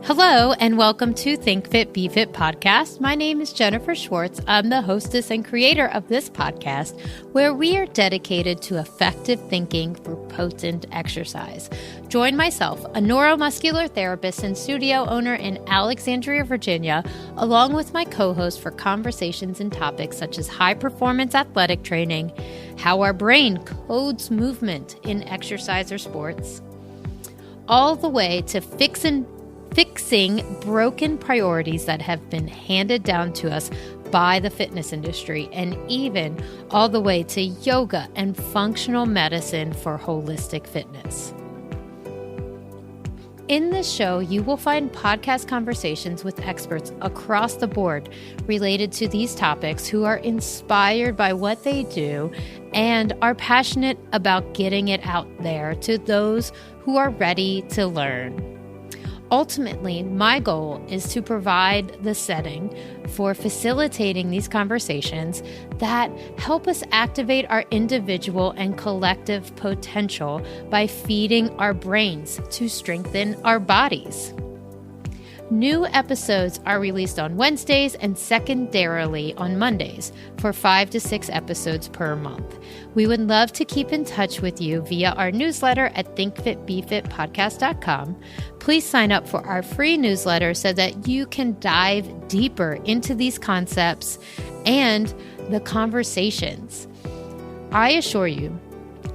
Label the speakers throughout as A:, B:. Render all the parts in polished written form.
A: Hello, and welcome to Think Fit, Be Fit podcast. My name is Jennifer Schwartz. I'm the hostess and creator of this podcast, where we are dedicated to effective thinking for potent exercise. Join myself, a neuromuscular therapist and studio owner in Alexandria, Virginia, along with my co-host for conversations and topics such as high-performance athletic training, how our brain codes movement in exercise or sports, all the way to fixing broken priorities that have been handed down to us by the fitness industry, and even all the way to yoga and functional medicine for holistic fitness. In this show, you will find podcast conversations with experts across the board related to these topics who are inspired by what they do and are passionate about getting it out there to those who are ready to learn. Ultimately, my goal is to provide the setting for facilitating these conversations that help us activate our individual and collective potential by feeding our brains to strengthen our bodies. New episodes are released on Wednesdays and secondarily on Mondays for 5 to 6 episodes per month. We would love to keep in touch with you via our newsletter at thinkfitbefitpodcast.com. Please sign up for our free newsletter so that you can dive deeper into these concepts and the conversations. I assure you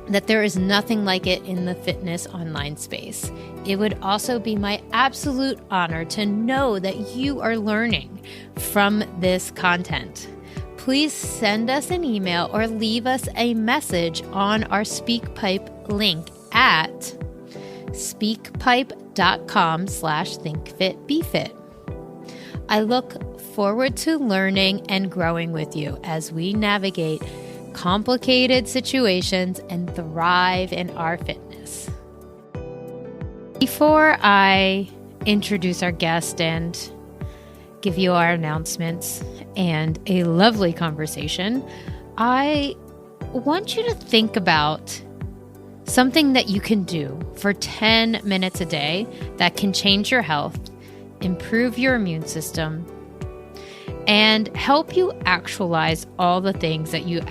A: that there is nothing like it in the fitness online space. It would also be my absolute honor to know that you are learning from this content. Please send us an email or leave us a message on our SpeakPipe link at speakpipe.com/thinkfitbefit. I look forward to learning and growing with you as we navigate complicated situations and thrive in our fitness. Before I introduce our guest and give you our announcements and a lovely conversation, I want you to think about something that you can do for 10 minutes a day that can change your health, improve your immune system, and help you actualize all the things that you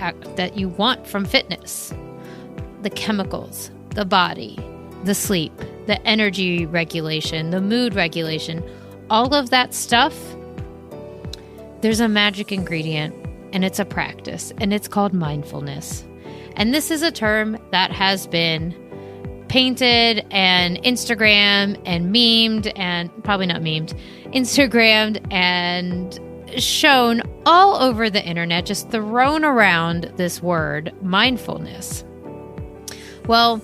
A: want from fitness. The chemicals, the body, the sleep, the energy regulation, the mood regulation, all of that stuff. There's a magic ingredient, and it's a practice, and it's called mindfulness. And this is a term that has been painted and Instagram and memed, and probably not memed, Instagrammed and shown all over the internet, just thrown around this word, mindfulness. Well,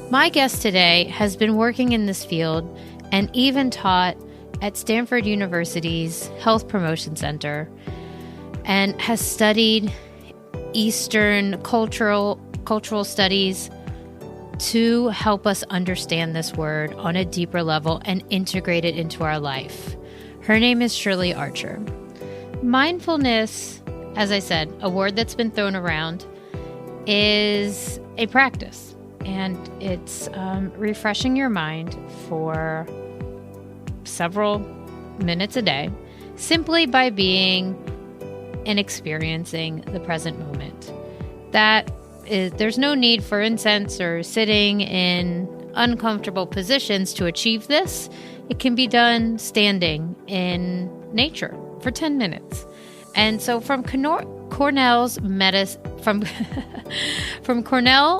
A: my guest today has been working in this field and even taught at Stanford University's Health Promotion Center and has studied Eastern cultural studies to help us understand this word on a deeper level and integrate it into our life. Her name is Shirley Archer. Mindfulness, as I said, a word that's been thrown around, is a practice, and it's refreshing your mind for several minutes a day simply by being and experiencing the present moment. There's no need for incense or sitting in uncomfortable positions to achieve this. It can be done standing in nature for 10 minutes. And so from Cornell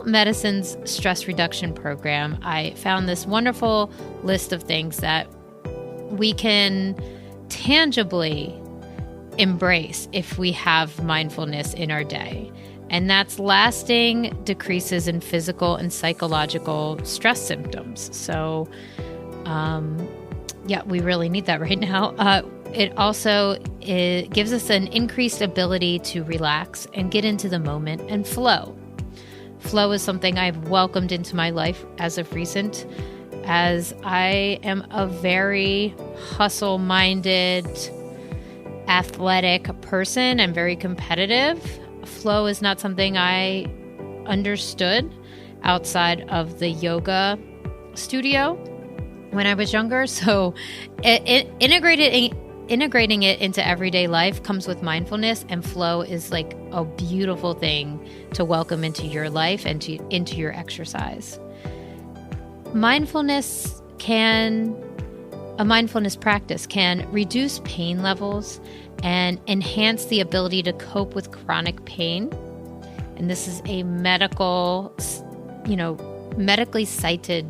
A: Medicine's stress reduction program, I found this wonderful list of things that we can tangibly embrace if we have mindfulness in our day. And that's lasting decreases in physical and psychological stress symptoms. So, we really need that right now. It gives us an increased ability to relax and get into the moment and flow. Flow is something I've welcomed into my life as of recent, as I am a very hustle-minded, athletic person. I'm very competitive. Flow is not something I understood outside of the yoga studio. when I was younger. So integrating it into everyday life comes with mindfulness, and flow is like a beautiful thing to welcome into your life and into your exercise. A mindfulness practice can reduce pain levels and enhance the ability to cope with chronic pain. And this is a medically cited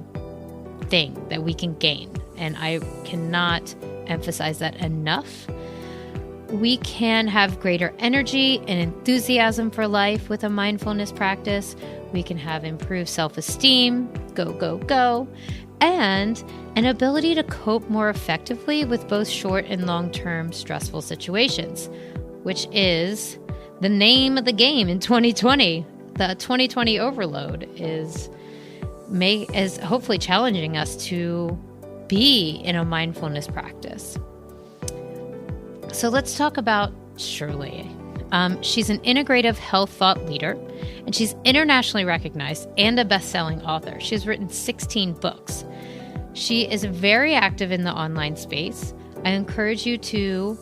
A: thing that we can gain. And I cannot emphasize that enough. We can have greater energy and enthusiasm for life with a mindfulness practice. We can have improved self-esteem, go, and an ability to cope more effectively with both short and long-term stressful situations, which is the name of the game in 2020. The 2020 overload is hopefully challenging us to be in a mindfulness practice. So let's talk about Shirley. She's an integrative health thought leader, and she's internationally recognized and a best-selling author. She's written 16 books. She is very active in the online space. I encourage you to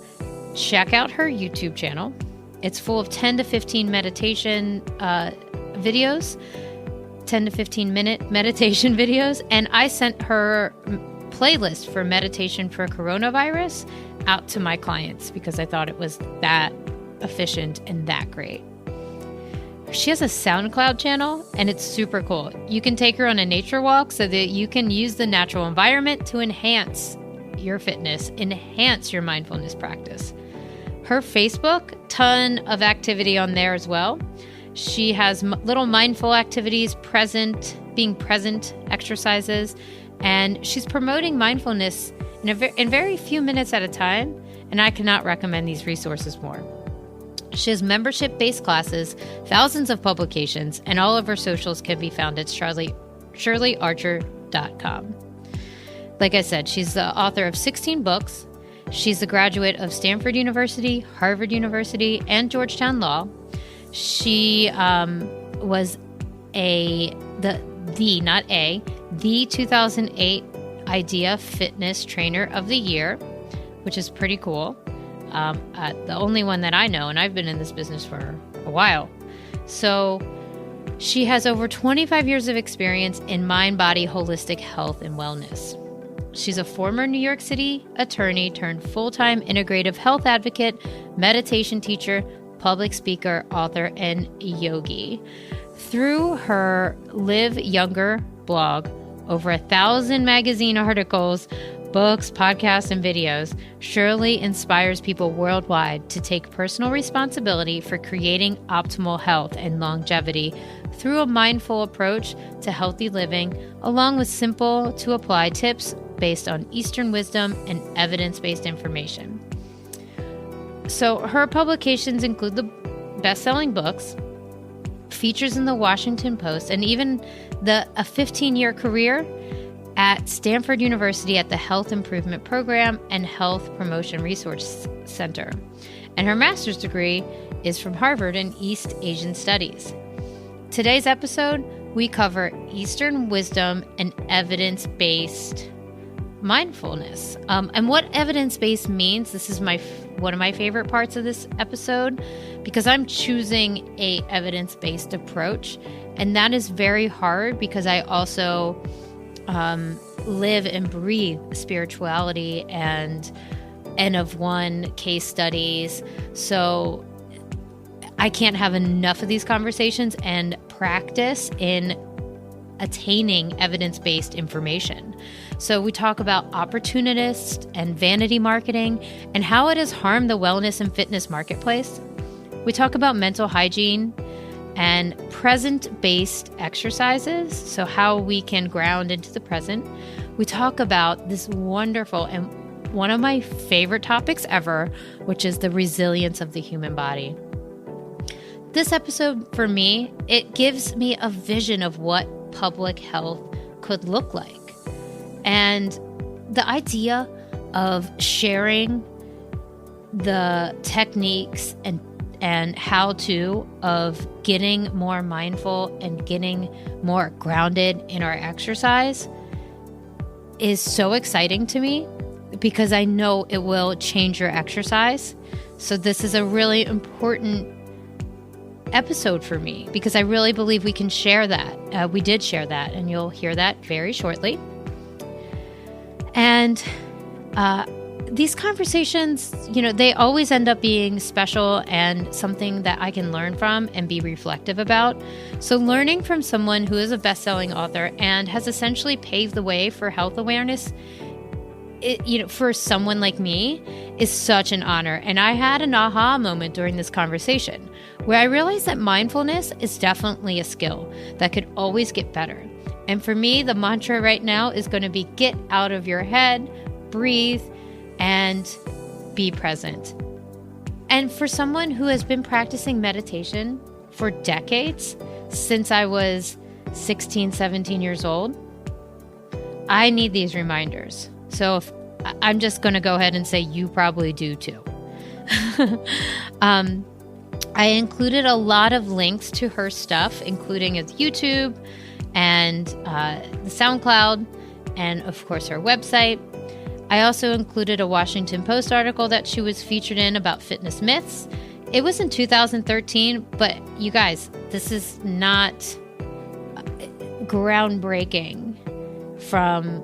A: check out her YouTube channel. It's full of 10 to 15 meditation videos, 10 to 15 minute meditation videos, and I sent her playlist for meditation for coronavirus out to my clients because I thought it was that efficient and that great. She has a SoundCloud channel, and it's super cool. You can take her on a nature walk so that you can use the natural environment to enhance your fitness, enhance your mindfulness practice. Her Facebook, ton of activity on there as well. She has little mindful activities, being present exercises, and she's promoting mindfulness in very few minutes at a time, and I cannot recommend these resources more. She has membership-based classes, thousands of publications, and all of her socials can be found at shirleyarcher.com. Like I said, she's the author of 16 books. She's a graduate of Stanford University, Harvard University, and Georgetown Law. She was the 2008 Idea Fitness Trainer of the Year, which is pretty cool. The only one that I know, and I've been in this business for a while. So she has over 25 years of experience in mind-body holistic health and wellness. She's a former New York City attorney turned full-time integrative health advocate, meditation teacher, public speaker, author, and yogi. Through her Live Younger blog, over 1,000 magazine articles, books, podcasts, and videos, Shirley inspires people worldwide to take personal responsibility for creating optimal health and longevity through a mindful approach to healthy living, along with simple to apply tips based on Eastern wisdom and evidence-based information. So her publications include the best-selling books, features in the Washington Post, and even a 15-year career at Stanford University at the Health Improvement Program and Health Promotion Resource Center. And her master's degree is from Harvard in East Asian Studies. Today's episode, we cover Eastern wisdom and evidence-based mindfulness. And what evidence-based means, this is one of my favorite parts of this episode, because I'm choosing a evidence-based approach. And that is very hard because I also live and breathe spirituality and of one case studies. So I can't have enough of these conversations and practice in attaining evidence-based information. So we talk about opportunist and vanity marketing and how it has harmed the wellness and fitness marketplace. We talk about mental hygiene and present-based exercises, so how we can ground into the present. We talk about this wonderful and one of my favorite topics ever, which is the resilience of the human body. This episode, for me, it gives me a vision of what public health could look like. And the idea of sharing the techniques and how-to of getting more mindful and getting more grounded in our exercise is so exciting to me because I know it will change your exercise. So this is a really important episode for me because I really believe we can share that. We did share that, and you'll hear that very shortly. And these conversations, they always end up being special and something that I can learn from and be reflective about. So learning from someone who is a best-selling author and has essentially paved the way for health awareness, for someone like me, is such an honor. And I had an aha moment during this conversation where I realized that mindfulness is definitely a skill that could always get better. And for me, the mantra right now is going to be get out of your head, breathe, and be present. And for someone who has been practicing meditation for decades, since I was 16, 17 years old, I need these reminders. So I'm just going to go ahead and say you probably do too. I included a lot of links to her stuff, including its YouTube and the SoundCloud, and of course her website. I also included a Washington Post article that she was featured in about fitness myths. It was in 2013, but you guys, this is not groundbreaking from,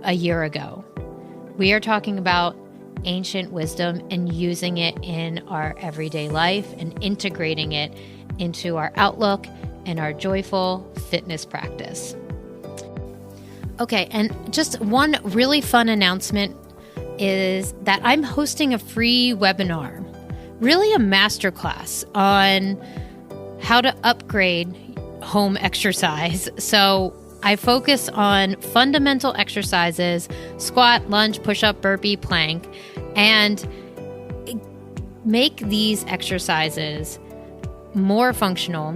A: a year ago. We are talking about ancient wisdom and using it in our everyday life and integrating it into our outlook and our joyful fitness practice. Okay, and just one really fun announcement is that I'm hosting a free webinar, really a masterclass on how to upgrade home exercise. So I focus on fundamental exercises, squat, lunge, push-up, burpee, plank, and make these exercises more functional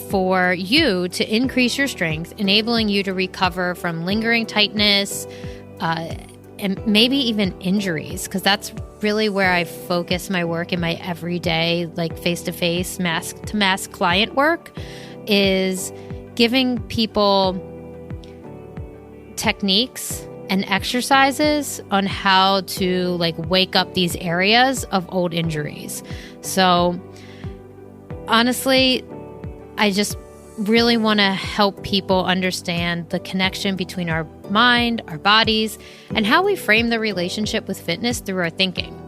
A: for you to increase your strength, enabling you to recover from lingering tightness and maybe even injuries, because that's really where I focus my work in my everyday, like face-to-face, mask-to-mask client work, is giving people techniques and exercises on how to wake up these areas of old injuries. So honestly, I just really want to help people understand the connection between our mind, our bodies, and how we frame the relationship with fitness through our thinking.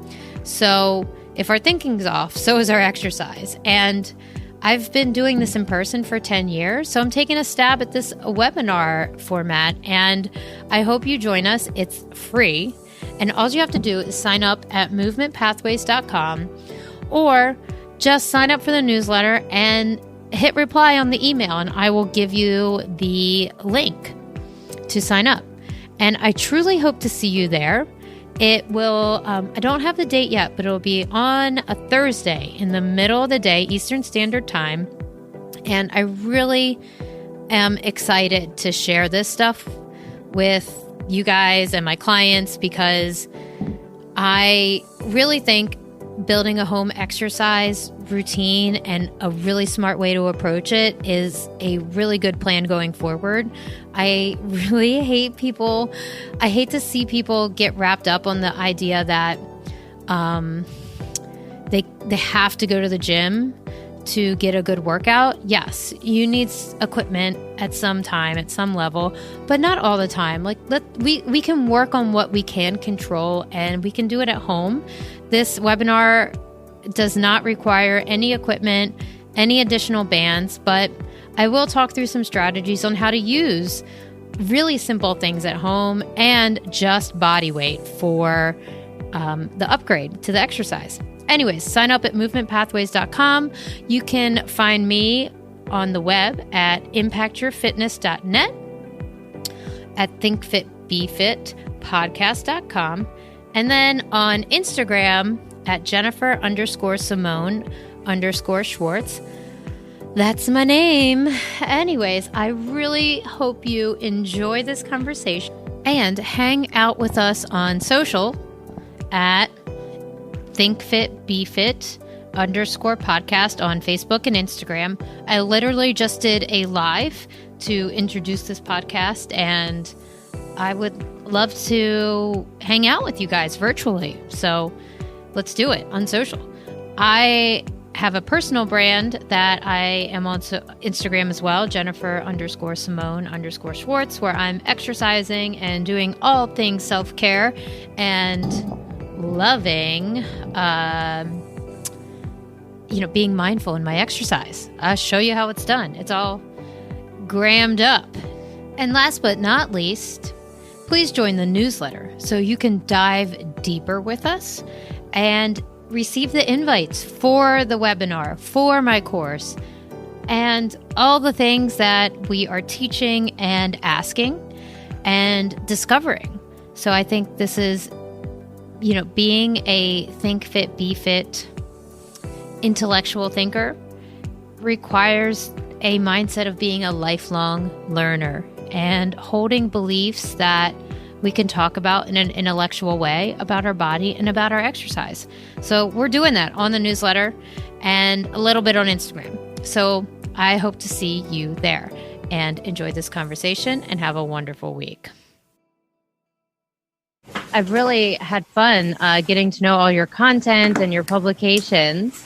A: So if our thinking's off, so is our exercise. And I've been doing this in person for 10 years, so I'm taking a stab at this webinar format, and I hope you join us. It's free, and all you have to do is sign up at movementpathways.com or just sign up for the newsletter and hit reply on the email, and I will give you the link to sign up. And I truly hope to see you there. It will, I don't have the date yet, but it'll be on a Thursday in the middle of the day, Eastern Standard Time. And I really am excited to share this stuff with you guys and my clients because I really think building a home exercise routine and a really smart way to approach it is a really good plan going forward. I really hate to see people get wrapped up on the idea that they have to go to the gym to get a good workout. Yes, you need equipment at some time, at some level, but not all the time. We can work on what we can control, and we can do it at home. This webinar does not require any equipment, any additional bands, but I will talk through some strategies on how to use really simple things at home and just body weight for the upgrade to the exercise. Anyways, sign up at movementpathways.com. You can find me on the web at impactyourfitness.net, at thinkfitbefitpodcast.com, and then on Instagram at Jennifer_Simone_Schwartz. That's my name. Anyways, I really hope you enjoy this conversation and hang out with us on social at thinkfitbefit_podcast on Facebook and Instagram. I literally just did a live to introduce this podcast, and I would love to hang out with you guys virtually. So let's do it on social. I have a personal brand that I am on Instagram as well, Jennifer_Simone_Schwartz, where I'm exercising and doing all things self-care and loving, being mindful in my exercise. I'll show you how it's done. It's all grammed up. And last but not least, please join the newsletter so you can dive deeper with us and receive the invites for the webinar, for my course, and all the things that we are teaching and asking and discovering. So I think this is, being a think fit, be fit intellectual thinker requires a mindset of being a lifelong learner and holding beliefs that we can talk about in an intellectual way about our body and about our exercise. So we're doing that on the newsletter and a little bit on Instagram. So I hope to see you there, and enjoy this conversation and have a wonderful week. I've really had fun getting to know all your content and your publications.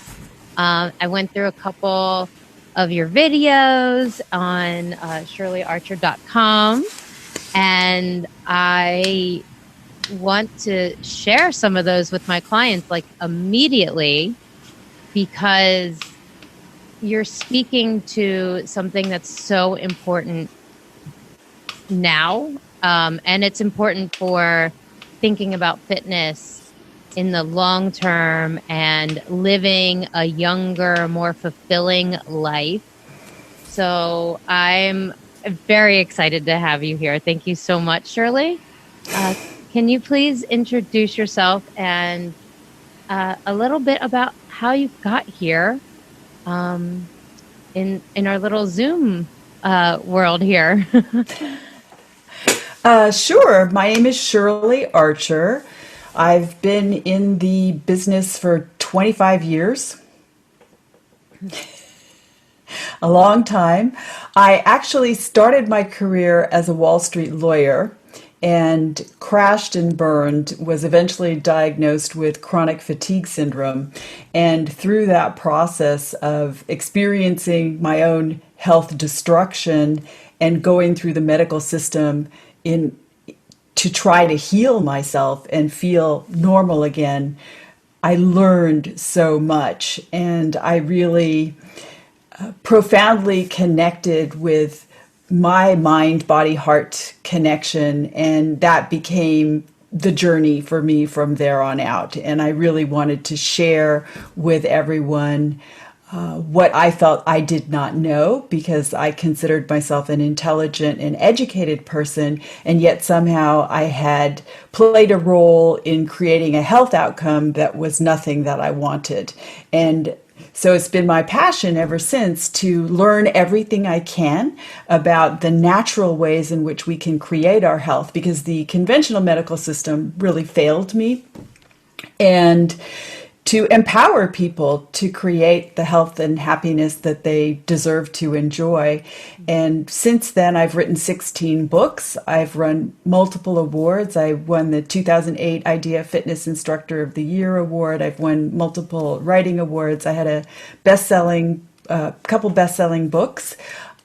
A: I went through a couple of your videos on shirleyarcher.com. And I want to share some of those with my clients immediately, because you're speaking to something that's so important now. And it's important for thinking about fitness in the long term and living a younger, more fulfilling life. So I'm very excited to have you here. Thank you so much, Shirley. Can you please introduce yourself and a little bit about how you got here in our little Zoom world here?
B: Sure. My name is Shirley Archer. I've been in the business for 25 years. A long time. I actually started my career as a Wall Street lawyer and crashed and burned, was eventually diagnosed with chronic fatigue syndrome. And through that process of experiencing my own health destruction and going through the medical system to try to heal myself and feel normal again, I learned so much. And I really profoundly connected with my mind, body, heart connection, and that became the journey for me from there on out. And I really wanted to share with everyone what I felt I did not know, because I considered myself an intelligent and educated person, and yet somehow I had played a role in creating a health outcome that was nothing that I wanted. And so it's been my passion ever since to learn everything I can about the natural ways in which we can create our health, because the conventional medical system really failed me, and to empower people to create the health and happiness that they deserve to enjoy. And since then, I've written 16 books. I've run multiple awards. I won the 2008 Idea Fitness Instructor of the Year award. I've won multiple writing awards. I had a couple best-selling books.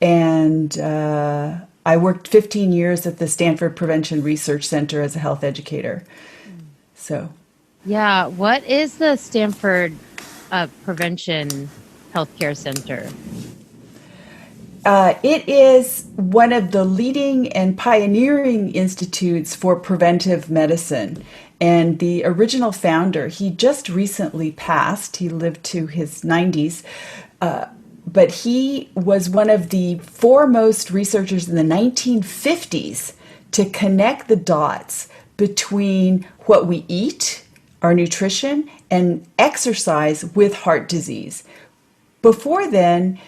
B: And I worked 15 years at the Stanford Prevention Research Center as a health educator. So...
A: Yeah. What is the Stanford Prevention Healthcare Center?
B: It is one of the leading and pioneering institutes for preventive medicine. And the original founder, he just recently passed. He lived to his 90s. But he was one of the foremost researchers in the 1950s to connect the dots between what we eat, our nutrition, and exercise with heart disease. Before then,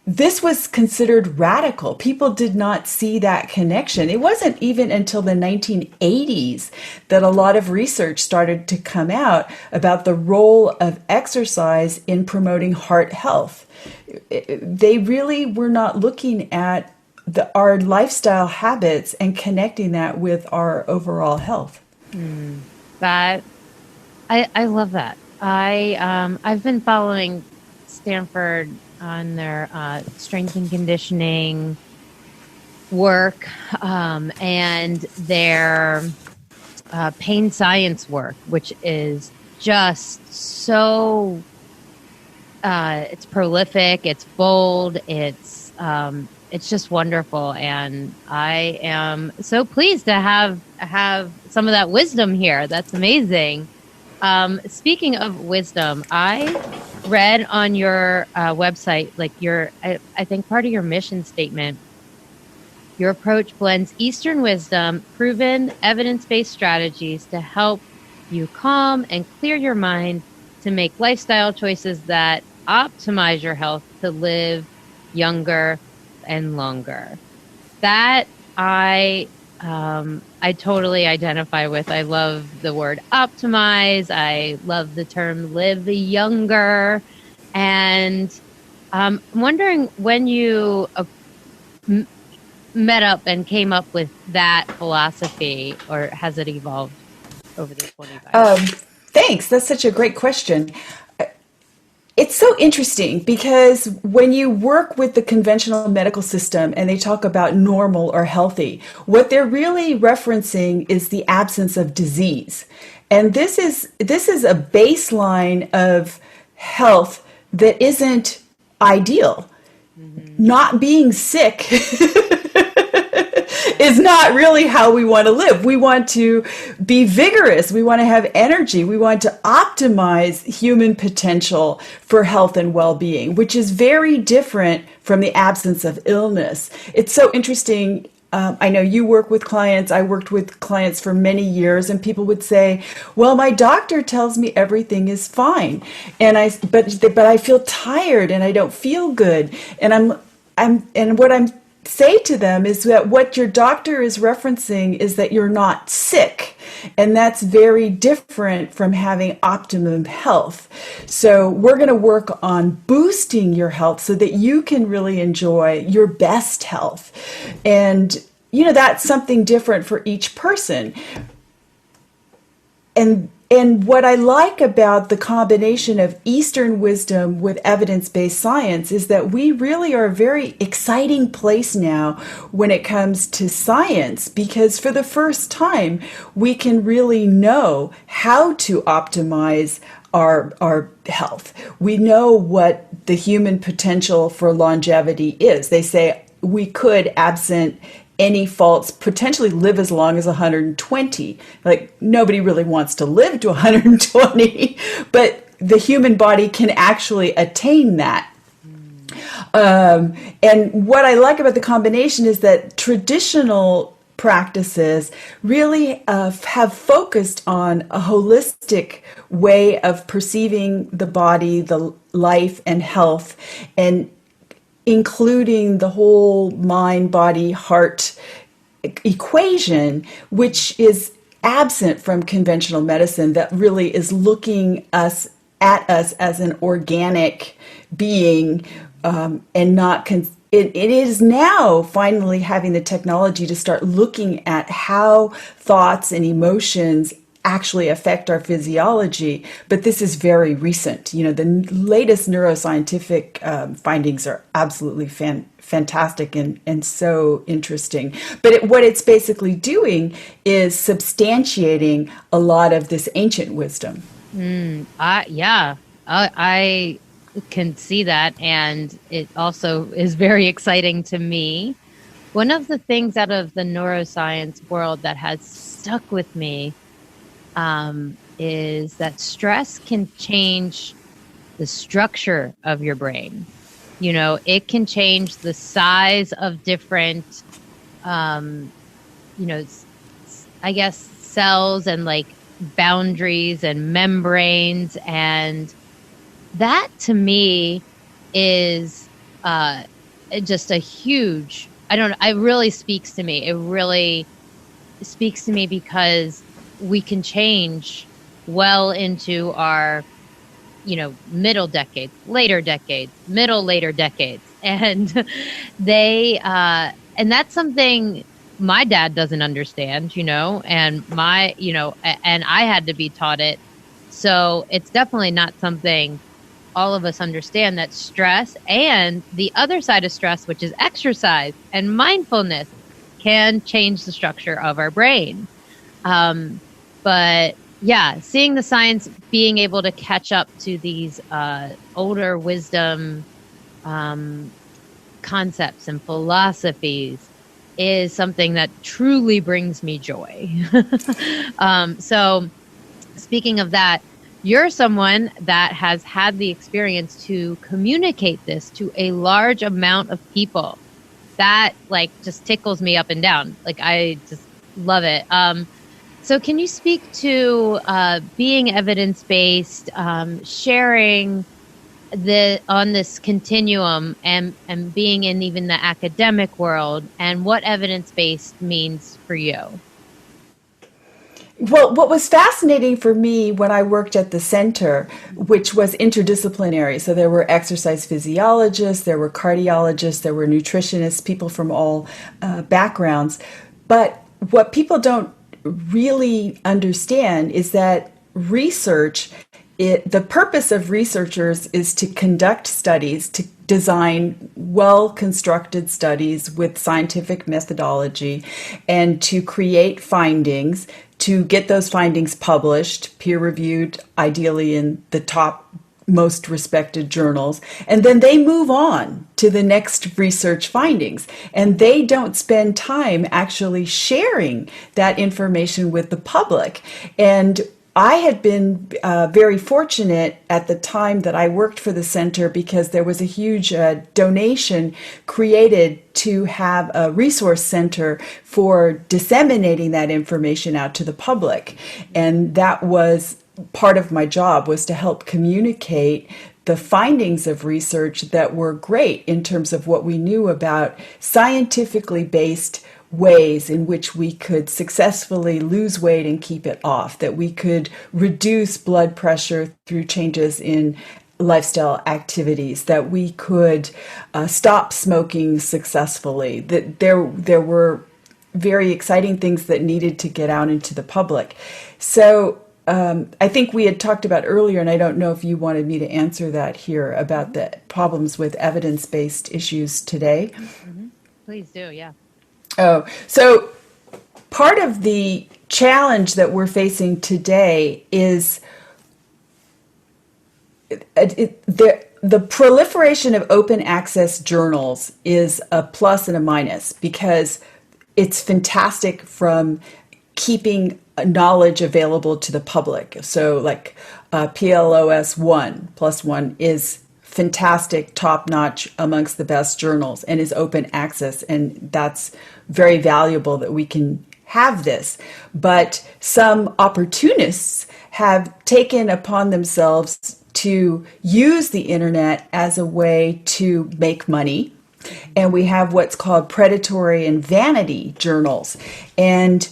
B: this was considered radical. People did not see that connection. It wasn't even until the 1980s that a lot of research started to come out about the role of exercise in promoting heart health. They really were not looking at our lifestyle habits and connecting that with our overall health.
A: That I love that. I've been following Stanford on their strength and conditioning work, and their pain science work, which is just so it's prolific, it's bold, it's just wonderful, and I am so pleased to have some of that wisdom here. That's amazing. Speaking of wisdom, I read on your website, like I think part of your mission statement, your approach blends Eastern wisdom, proven evidence-based strategies to help you calm and clear your mind to make lifestyle choices that optimize your health to live younger and longer. That I totally identify with. I love the word optimize. I love the term live younger. And I'm wondering when you met up and came up with that philosophy, or has it evolved over the 25 years?
B: Thanks. That's such a great question. It's so interesting because when you work with the conventional medical system and they talk about normal or healthy, what they're really referencing is the absence of disease. And this is a baseline of health that isn't ideal. Not being sick is not really how we want to live. We want to be vigorous. We want to have energy. We want to optimize human potential for health and well-being, which is very different from the absence of illness. It's so interesting. I know you work with clients. I worked with clients for many years, and people would say, "Well, my doctor tells me everything is fine, but I feel tired and I don't feel good." And what I'm say to them is that what your doctor is referencing is that you're not sick. And that's very different from having optimum health. So we're going to work on boosting your health so that you can really enjoy your best health. And, that's something different for each person. And what I like about the combination of Eastern wisdom with evidence-based science is that we really are a very exciting place now when it comes to science, because for the first time, we can really know how to optimize our health. We know what the human potential for longevity is. They say we could, absent any faults, potentially live as long as 120. Like, nobody really wants to live to 120, but the human body can actually attain that. And what I like about the combination is that traditional practices really have focused on a holistic way of perceiving the body, the life, and health, and including the whole mind, body, heart equation, which is absent from conventional medicine, that really is looking at us as an organic being, and not it is now finally having the technology to start looking at how thoughts and emotions actually affect our physiology, but this is very recent. The latest neuroscientific findings are absolutely fantastic and so interesting. But what it's basically doing is substantiating a lot of this ancient wisdom.
A: I can see that, and it also is very exciting to me. One of the things out of the neuroscience world that has stuck with me is that stress can change the structure of your brain. It can change the size of different, I guess, cells and like boundaries and membranes. And that to me is just a huge, it really speaks to me. It really speaks to me because we can change well into our, middle decades, later decades, later decades. And they, and that's something my dad doesn't understand, and and I had to be taught it. So it's definitely not something all of us understand, that stress and the other side of stress, which is exercise and mindfulness, can change the structure of our brain. But yeah, seeing the science, being able to catch up to these older wisdom concepts and philosophies is something that truly brings me joy. So speaking of that, you're someone that has had the experience to communicate this to a large amount of people. That just tickles me up and down. I just love it. So can you speak to being evidence-based, sharing on this continuum, and being in even the academic world, and what evidence-based means for you?
B: Well, what was fascinating for me when I worked at the center, which was interdisciplinary, so there were exercise physiologists, there were cardiologists, there were nutritionists, people from all backgrounds. But what people don't really understand is that the purpose of researchers is to conduct studies, to design well-constructed studies with scientific methodology, and to create findings, to get those findings published, peer-reviewed, ideally in the top most respected journals, and then they move on to the next research findings. And they don't spend time actually sharing that information with the public. And I had been very fortunate at the time that I worked for the center, because there was a huge donation created to have a resource center for disseminating that information out to the public. And that was part of my job, was to help communicate the findings of research that were great in terms of what we knew about scientifically based ways in which we could successfully lose weight and keep it off, that we could reduce blood pressure through changes in lifestyle activities, that we could stop smoking successfully, that there were very exciting things that needed to get out into the public. So I think we had talked about earlier, and I don't know if you wanted me to answer that here, about the problems with evidence-based issues today.
A: Mm-hmm. Please do, yeah.
B: Oh, so part of the challenge that we're facing today is the proliferation of open access journals is a plus and a minus, because it's fantastic from keeping knowledge available to the public. So PLOS 1+1 is fantastic, top-notch, amongst the best journals, and is open access, and that's very valuable that we can have this. But some opportunists have taken upon themselves to use the internet as a way to make money, and we have what's called predatory and vanity journals. And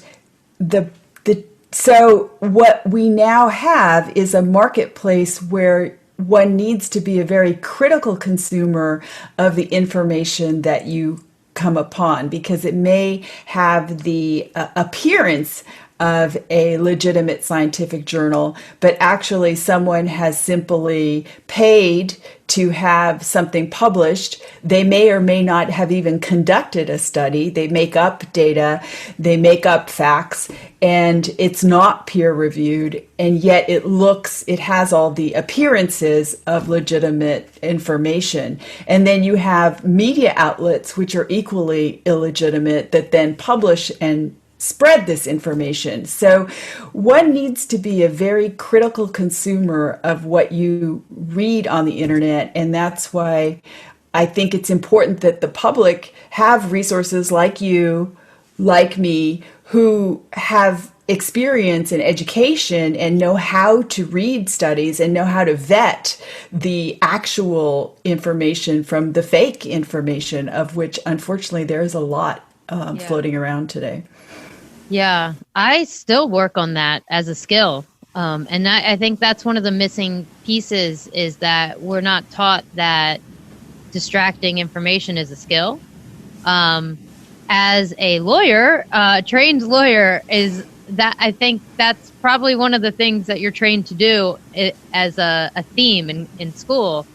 B: so what we now have is a marketplace where one needs to be a very critical consumer of the information that you come upon, because it may have the appearance of a legitimate scientific journal, but actually someone has simply paid to have something published. They may or may not have even conducted a study. They make up data, they make up facts, and it's not peer reviewed, and yet it has all the appearances of legitimate information. And then you have media outlets which are equally illegitimate that then publish and spread this information. So one needs to be a very critical consumer of what you read on the internet, and that's why I think it's important that the public have resources like you, like me, who have experience in education and know how to read studies and know how to vet the actual information from the fake information, of which unfortunately there is a lot floating around today.
A: Yeah, I still work on that as a skill. And I think that's one of the missing pieces, is that we're not taught that distracting information is a skill. as a lawyer, trained lawyer, is that I think that's probably one of the things that you're trained to do as a theme in school.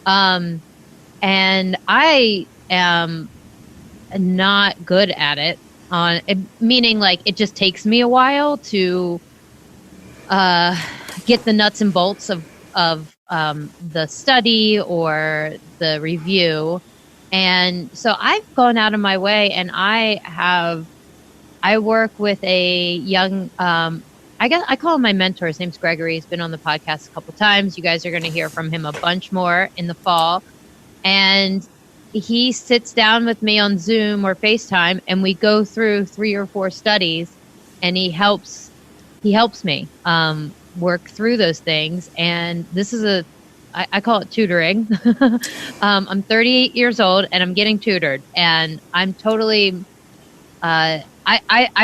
A: And I am not good at it, meaning like it just takes me a while to get the nuts and bolts of the study or the review. And so I've gone out of my way, and I work with a young, I guess I call him my mentor. His name's Gregory. He's been on the podcast a couple times. You guys are going to hear from him a bunch more in the fall. And he sits down with me on Zoom or FaceTime, and we go through 3 or 4 studies, and he helps me work through those things. And this is I call it tutoring. I'm 38 years old and I'm getting tutored, and I'm totally, I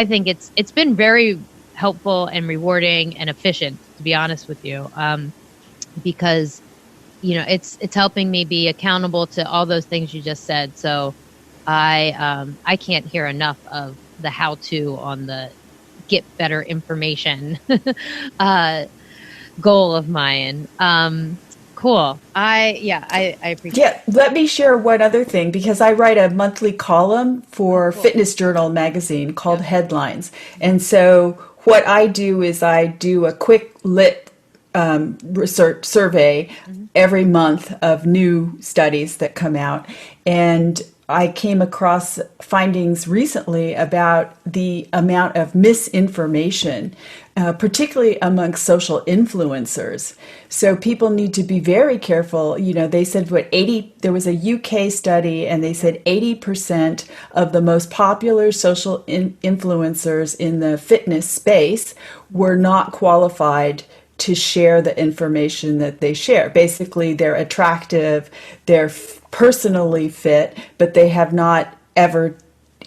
A: think it's been very helpful and rewarding and efficient, to be honest with you. Because, it's helping me be accountable to all those things you just said. So I can't hear enough of the how-to on the get better information goal of mine. Cool. I appreciate it.
B: Yeah, let me share one other thing, because I write a monthly column for Fitness Journal magazine called Headlines. And so what I do is I do a quick lit research survey every month of new studies that come out. And I came across findings recently about the amount of misinformation, particularly amongst social influencers. So people need to be very careful. They said there was a UK study, and they said 80% of the most popular social influencers in the fitness space were not qualified to share the information that they share. Basically, they're attractive, they're personally fit, but they have not ever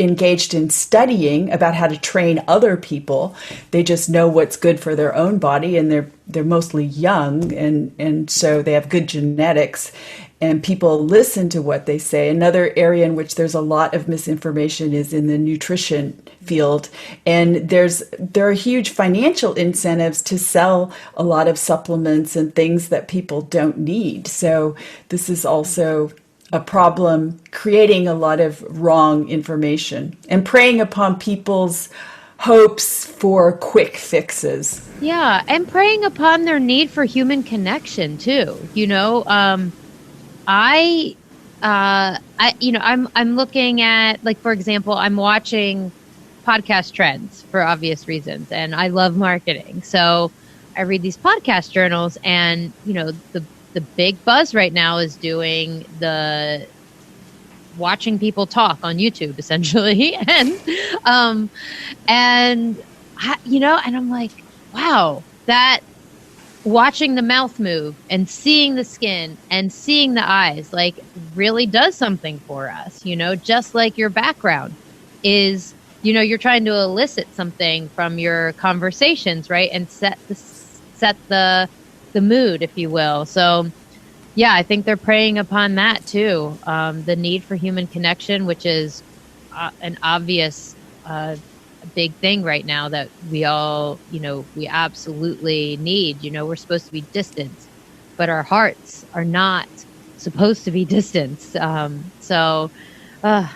B: engaged in studying about how to train other people. They just know what's good for their own body, and they're mostly young, and so they have good genetics, and people listen to what they say. Another area in which there's a lot of misinformation is in the nutrition field, and there are huge financial incentives to sell a lot of supplements and things that people don't need. So this is also a problem, creating a lot of wrong information and preying upon people's hopes for quick fixes.
A: Yeah, and preying upon their need for human connection too. I'm looking at, like, for example, I'm watching podcast trends for obvious reasons, and I love marketing. So I read these podcast journals, and the big buzz right now is doing the watching people talk on YouTube, essentially. And I'm like, wow, that watching the mouth move and seeing the skin and seeing the eyes, like, really does something for us, just like your background is, you're trying to elicit something from your conversations, right? And set the mood, if you will. So yeah, I think they're preying upon that too. The need for human connection, which is an obvious big thing right now that we all, we absolutely need. We're supposed to be distant, but our hearts are not supposed to be distant. So that,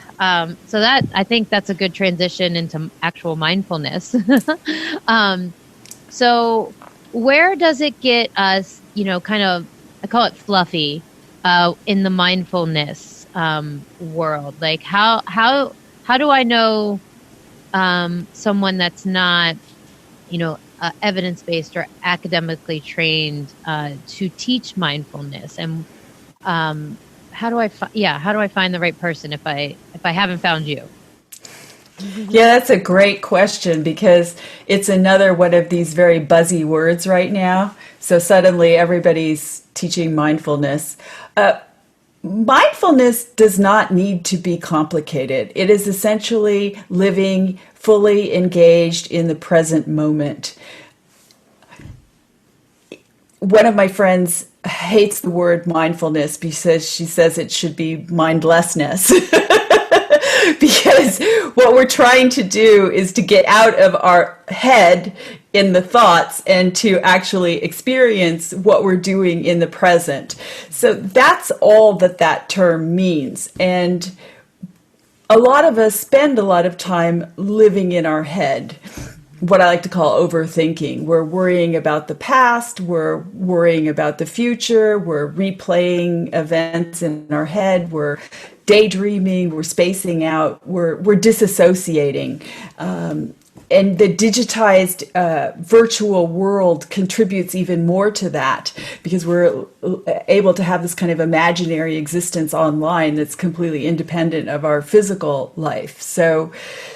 A: I think that's a good transition into actual mindfulness. So where does it get us, kind of, I call it fluffy, in the mindfulness world? Like, how do I know someone that's not, evidence-based or academically trained to teach mindfulness? And how do I find the right person if I haven't found you?
B: Yeah, that's a great question, because it's another one of these very buzzy words right now. So suddenly everybody's teaching mindfulness. Mindfulness does not need to be complicated. It is essentially living fully engaged in the present moment. One of my friends hates the word mindfulness because she says it should be mindlessness. because what we're trying to do is to get out of our head in the thoughts and to actually experience what we're doing in the present. So that's all that term means. And a lot of us spend a lot of time living in our head, what I like to call overthinking. We're worrying about the past, we're worrying about the future, we're replaying events in our head, we're daydreaming, we're spacing out, we're disassociating. And the digitized virtual world contributes even more to that, because we're able to have this kind of imaginary existence online that's completely independent of our physical life. So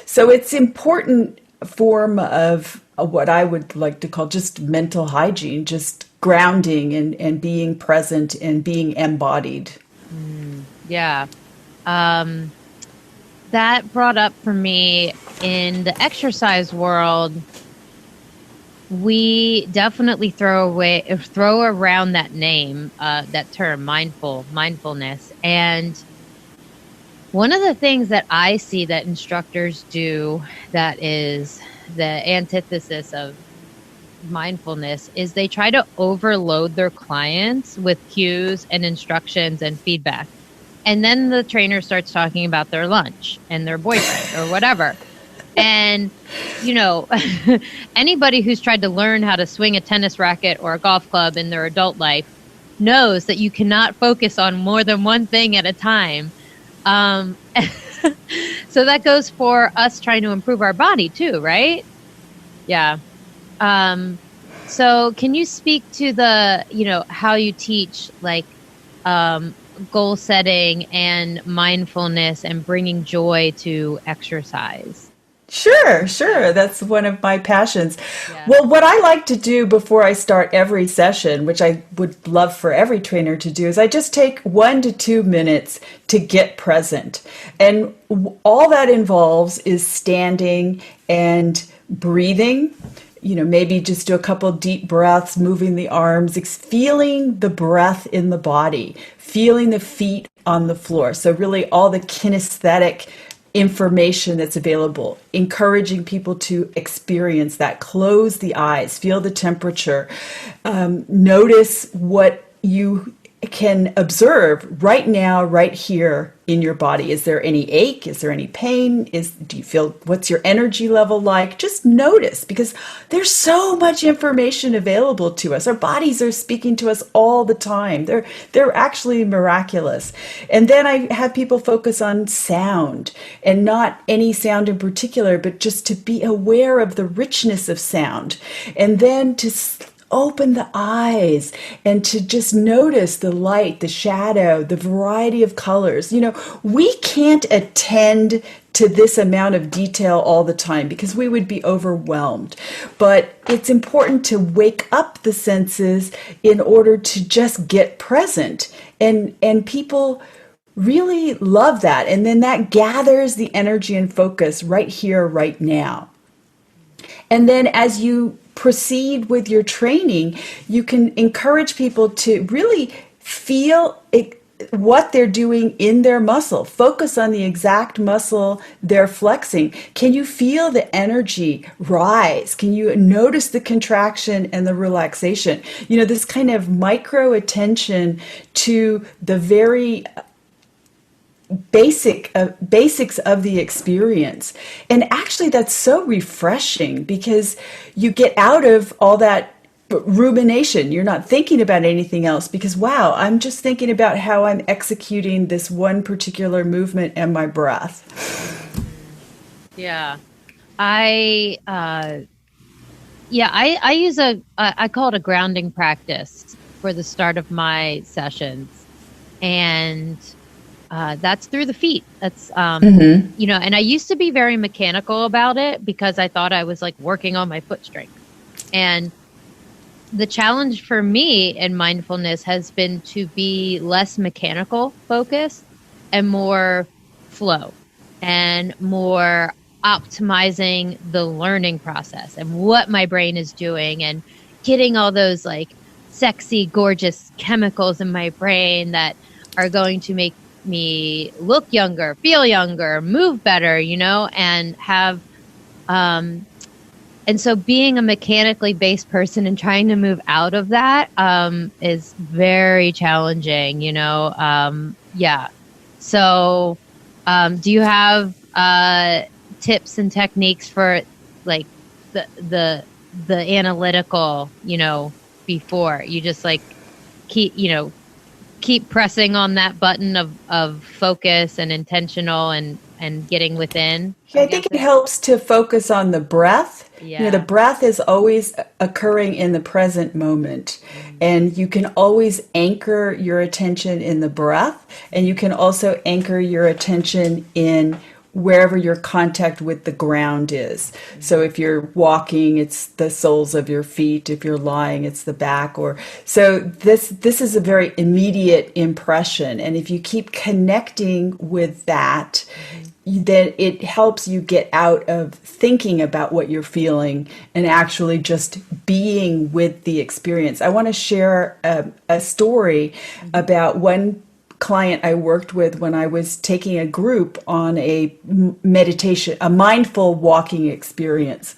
B: it's important form of what I would like to call just mental hygiene, just grounding and being present and being embodied.
A: Yeah. That brought up for me in the exercise world, we definitely throw around that name, that term, mindfulness. And one of the things that I see that instructors do that is the antithesis of mindfulness is they try to overload their clients with cues and instructions and feedback. And then the trainer starts talking about their lunch and their boyfriend or whatever. And, anybody who's tried to learn how to swing a tennis racket or a golf club in their adult life knows that you cannot focus on more than one thing at a time. So that goes for us trying to improve our body too, right? Yeah. So can you speak to the, how you teach goal setting and mindfulness and bringing joy to exercise?
B: Sure. That's one of my passions.
A: Yeah.
B: Well, what I like to do before I start every session, which I would love for every trainer to do, is I just take 1 to 2 minutes to get present. And all that involves is standing and breathing. Maybe just do a couple deep breaths, moving the arms, feeling the breath in the body, feeling the feet on the floor. So really all the kinesthetic information that's available, encouraging people to experience that. Close the eyes, feel the temperature, notice what you can observe right now, right here in your body. Is there any ache? Is there any pain? Do you feel, what's your energy level like? Just notice, because there's so much information available to us. Our bodies are speaking to us all the time. They're actually miraculous. And then I have people focus on sound, and not any sound in particular, but just to be aware of the richness of sound. And then to open the eyes and to just notice the light, the shadow, the variety of colors. We can't attend to this amount of detail all the time because we would be overwhelmed. But it's important to wake up the senses in order to just get present. And people really love that. And then that gathers the energy and focus right here, right now. And then as you proceed with your training, you can encourage people to really feel what they're doing in their muscle. Focus on the exact muscle they're flexing. Can you feel the energy rise? Can you notice the contraction and the relaxation? This kind of micro attention to the very basics of the experience. And actually that's so refreshing, because you get out of all that rumination. You're not thinking about anything else, because wow, I'm just thinking about how I'm executing this one particular movement and my breath.
A: Yeah. I use I call it a grounding practice for the start of my sessions. And that's through the feet. That's, and I used to be very mechanical about it because I thought I was working on my foot strength. And the challenge for me in mindfulness has been to be less mechanical focused and more flow and more optimizing the learning process and what my brain is doing and getting all those sexy, gorgeous chemicals in my brain that are going to make me look younger, feel younger, move better, and have, and so being a mechanically based person and trying to move out of that, is very challenging, yeah. So, do you have, tips and techniques for like the analytical, before you just like keep pressing on that button of focus and intentional and getting within?
B: Yeah, I think it helps to focus on the breath.
A: Yeah.
B: The breath is always occurring in the present moment. And you can always anchor your attention in the breath. And you can also anchor your attention in wherever your contact with the ground is. So if you're walking, it's the soles of your feet. If you're lying, it's the back. So this is a very immediate impression. And if you keep connecting with that, then it helps you get out of thinking about what you're feeling and actually just being with the experience. I want to share a story about one client I worked with when I was taking a group on a meditation, a mindful walking experience.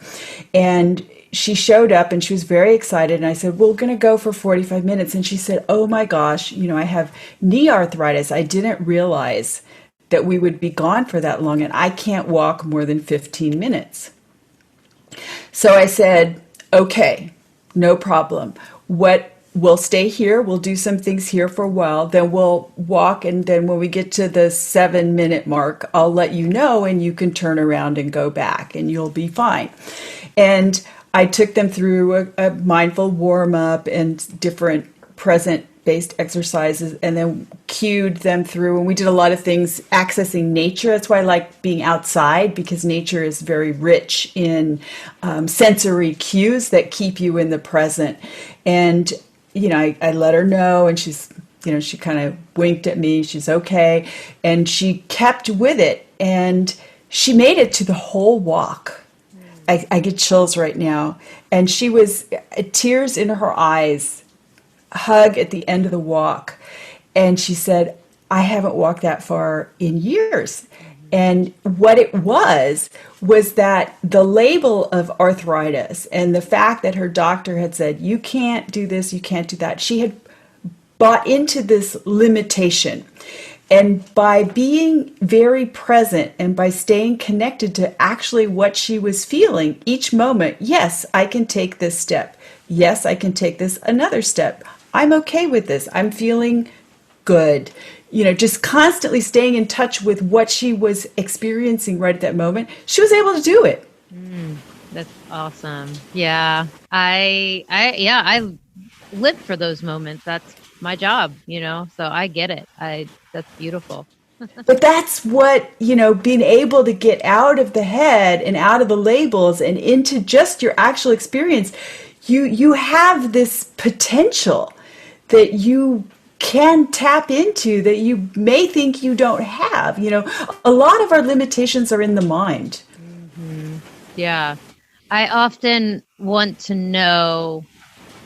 B: And she showed up and she was very excited. And I said, well, we're going to go for 45 minutes. And she said, oh my gosh, I have knee arthritis. I didn't realize that we would be gone for that long, and I can't walk more than 15 minutes. So I said, okay, no problem. We'll stay here. We'll do some things here for a while. Then we'll walk. And then when we get to the 7-minute mark, I'll let you know and you can turn around and go back and you'll be fine. And I took them through a mindful warm up and different present-based exercises, and then cued them through. And we did a lot of things accessing nature. That's why I like being outside, because nature is very rich in sensory cues that keep you in the present. And I let her know, and she's, she kind of winked at me. She's okay. And she kept with it, and she made it to the whole walk. I get chills right now. And she was tears in her eyes, hug at the end of the walk. And she said, I haven't walked that far in years. And what it was that the label of arthritis and the fact that her doctor had said, you can't do this, you can't do that, she had bought into this limitation. And by being very present and by staying connected to actually what she was feeling each moment, yes, I can take this step. Yes, I can take this another step. I'm okay with this. I'm feeling good. Just constantly staying in touch with what she was experiencing right at that moment, she was able to do it.
A: That's awesome. Yeah. I live for those moments. That's my job, so I get it. That's beautiful.
B: But that's what, being able to get out of the head and out of the labels and into just your actual experience, you have this potential that you can tap into that you may think you don't have. A lot of our limitations are in the mind.
A: Mm-hmm. Yeah. I often want to know,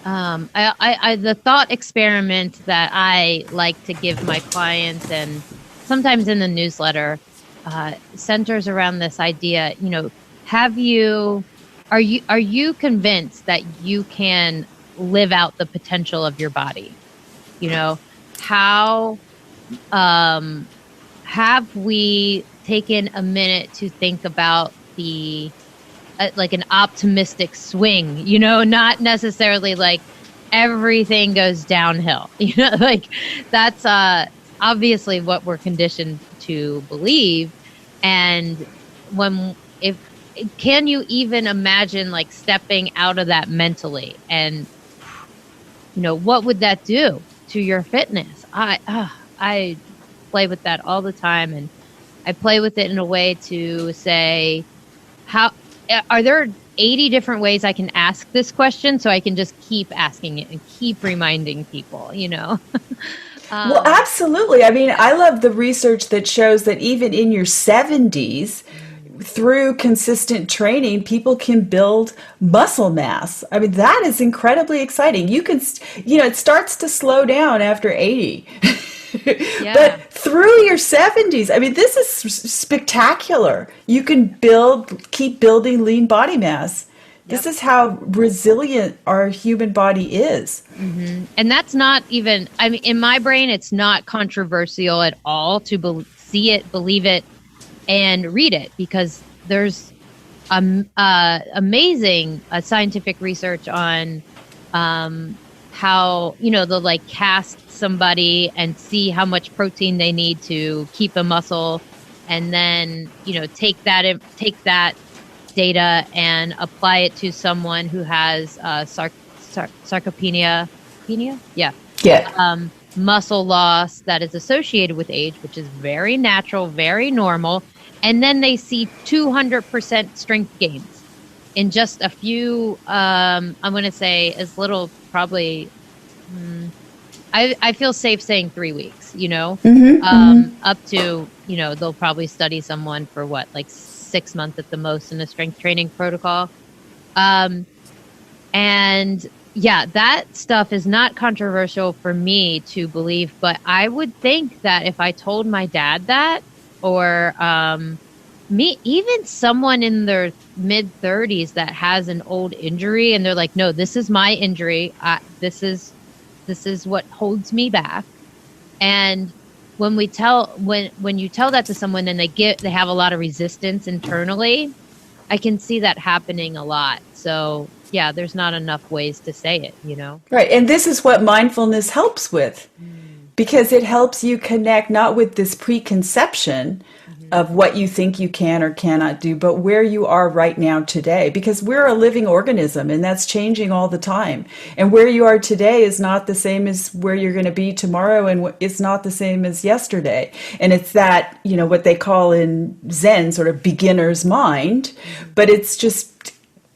A: the thought experiment that I like to give my clients, and sometimes in the newsletter, centers around this idea, are you convinced that you can live out the potential of your body? How have we taken a minute to think about the like an optimistic swing, not necessarily like everything goes downhill, like that's obviously what we're conditioned to believe. And can you even imagine like stepping out of that mentally, and what would that do to your fitness? I play with that all the time, and I play with it in a way to say, how are there 80 different ways I can ask this question, so I can just keep asking it and keep reminding people,
B: Well, absolutely. I mean, I love the research that shows that even in your 70s, through consistent training, people can build muscle mass. I mean, that is incredibly exciting. You can, it starts to slow down after 80.
A: Yeah.
B: But through your 70s, I mean, this is spectacular. You can keep building lean body mass. This
A: Yep.
B: is how resilient our human body is.
A: And that's not even, I mean, in my brain, it's not controversial at all to see it, believe it, and read it, because there's amazing scientific research on how, they'll like cast somebody and see how much protein they need to keep a muscle, and then, take that data and apply it to someone who has sarcopenia, yeah, muscle loss that is associated with age, which is very natural, very normal. And then they see 200% strength gains in just a few, I'm going to say as little, probably, I feel safe saying 3 weeks, up to, they'll probably study someone for what, like 6 months at the most in a strength training protocol. And yeah, that stuff is not controversial for me to believe, but I would think that if I told my dad that, or even someone in their mid 30s that has an old injury and they're like, no, this is my injury. This is what holds me back. And when you tell that to someone and they have a lot of resistance internally, I can see that happening a lot. So yeah, there's not enough ways to say it,
B: Right. And this is what mindfulness helps with, because it helps you connect not with this preconception of what you think you can or cannot do, but where you are right now today, because we're a living organism and that's changing all the time. And where you are today is not the same as where you're going to be tomorrow, and it's not the same as yesterday. And it's that, what they call in Zen sort of beginner's mind, but it's just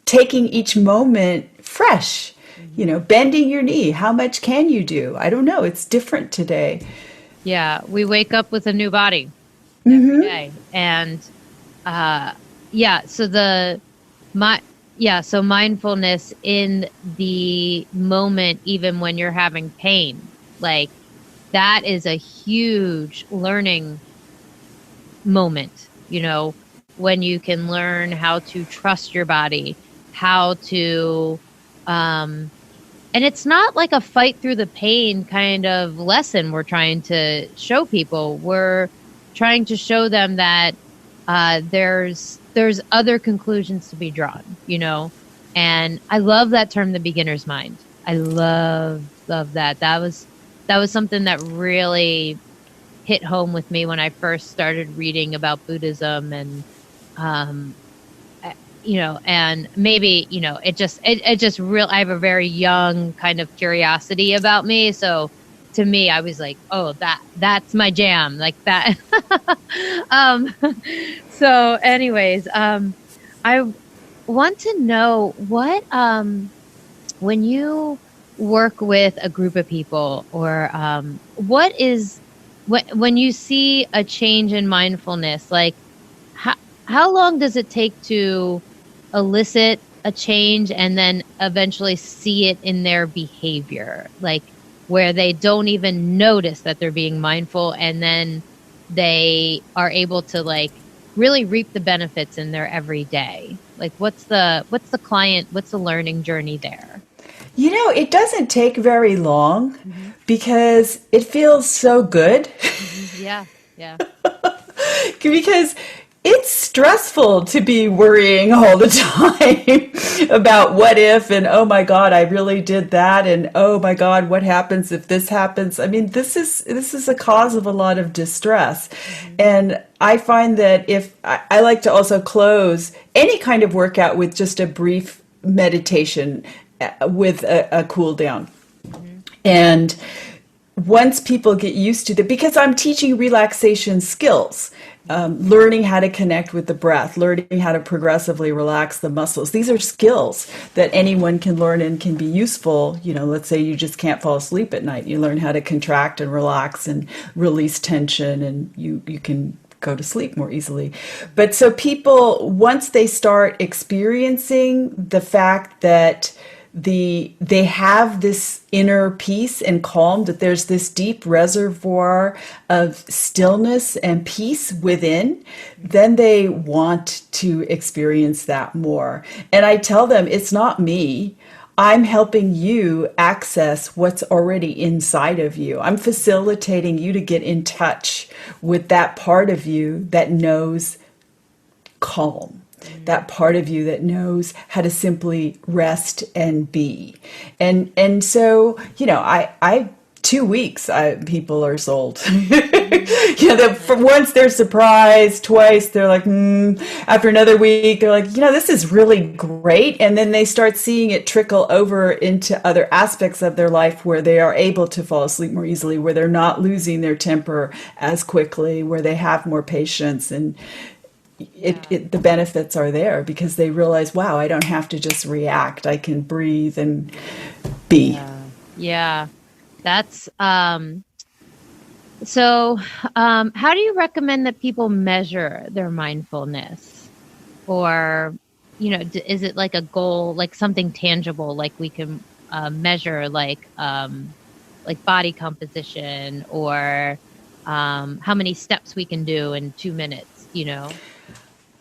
B: taking each moment fresh, bending your knee. How much can you do? I don't know. It's different today.
A: Yeah. We wake up with a new body every day. And, so mindfulness in the moment, even when you're having pain, like that is a huge learning moment, when you can learn how to trust your body, how to, and it's not like a fight through the pain kind of lesson we're trying to show people. We're trying to show them that there's other conclusions to be drawn, and I love that term, the beginner's mind. I love that. That was something that really hit home with me when I first started reading about Buddhism, and and maybe, it just I have a very young kind of curiosity about me. So to me, I was like, oh, that's my jam, like that. So anyways, I want to know what, when you work with a group of people, or what is, when you see a change in mindfulness, like how long does it take to elicit a change and then eventually see it in their behavior, like where they don't even notice that they're being mindful, and then they are able to like really reap the benefits in their everyday? Like what's the learning journey there?
B: It doesn't take very long because it feels so good.
A: Yeah.
B: Because it's stressful to be worrying all the time about what if, and oh my God, I really did that, and oh my God, what happens if this happens? I mean, this is a cause of a lot of distress. And I find that if I like to also close any kind of workout with just a brief meditation with a cool down. And once people get used to that, because I'm teaching relaxation skills, learning how to connect with the breath, learning how to progressively relax the muscles. These are skills that anyone can learn and can be useful. Let's say you just can't fall asleep at night. You learn how to contract and relax and release tension, and you can go to sleep more easily. But so people, once they start experiencing the fact that they have this inner peace and calm, that there's this deep reservoir of stillness and peace within, then they want to experience that more. And I tell them, it's not me. I'm helping you access what's already inside of you. I'm facilitating you to get in touch with that part of you that knows calm, that part of you that knows how to simply rest and be. And so, I 2 weeks, people are sold. For once they're surprised, twice they're like, after another week, they're like, this is really great. And then they start seeing it trickle over into other aspects of their life where they are able to fall asleep more easily, where they're not losing their temper as quickly, where they have more patience. And the benefits are there because they realize, wow, I don't have to just react. I can breathe and be.
A: Yeah. That's so how do you recommend that people measure their mindfulness? Or, is it like a goal, like something tangible, like we can measure, like body composition, or how many steps we can do in 2 minutes,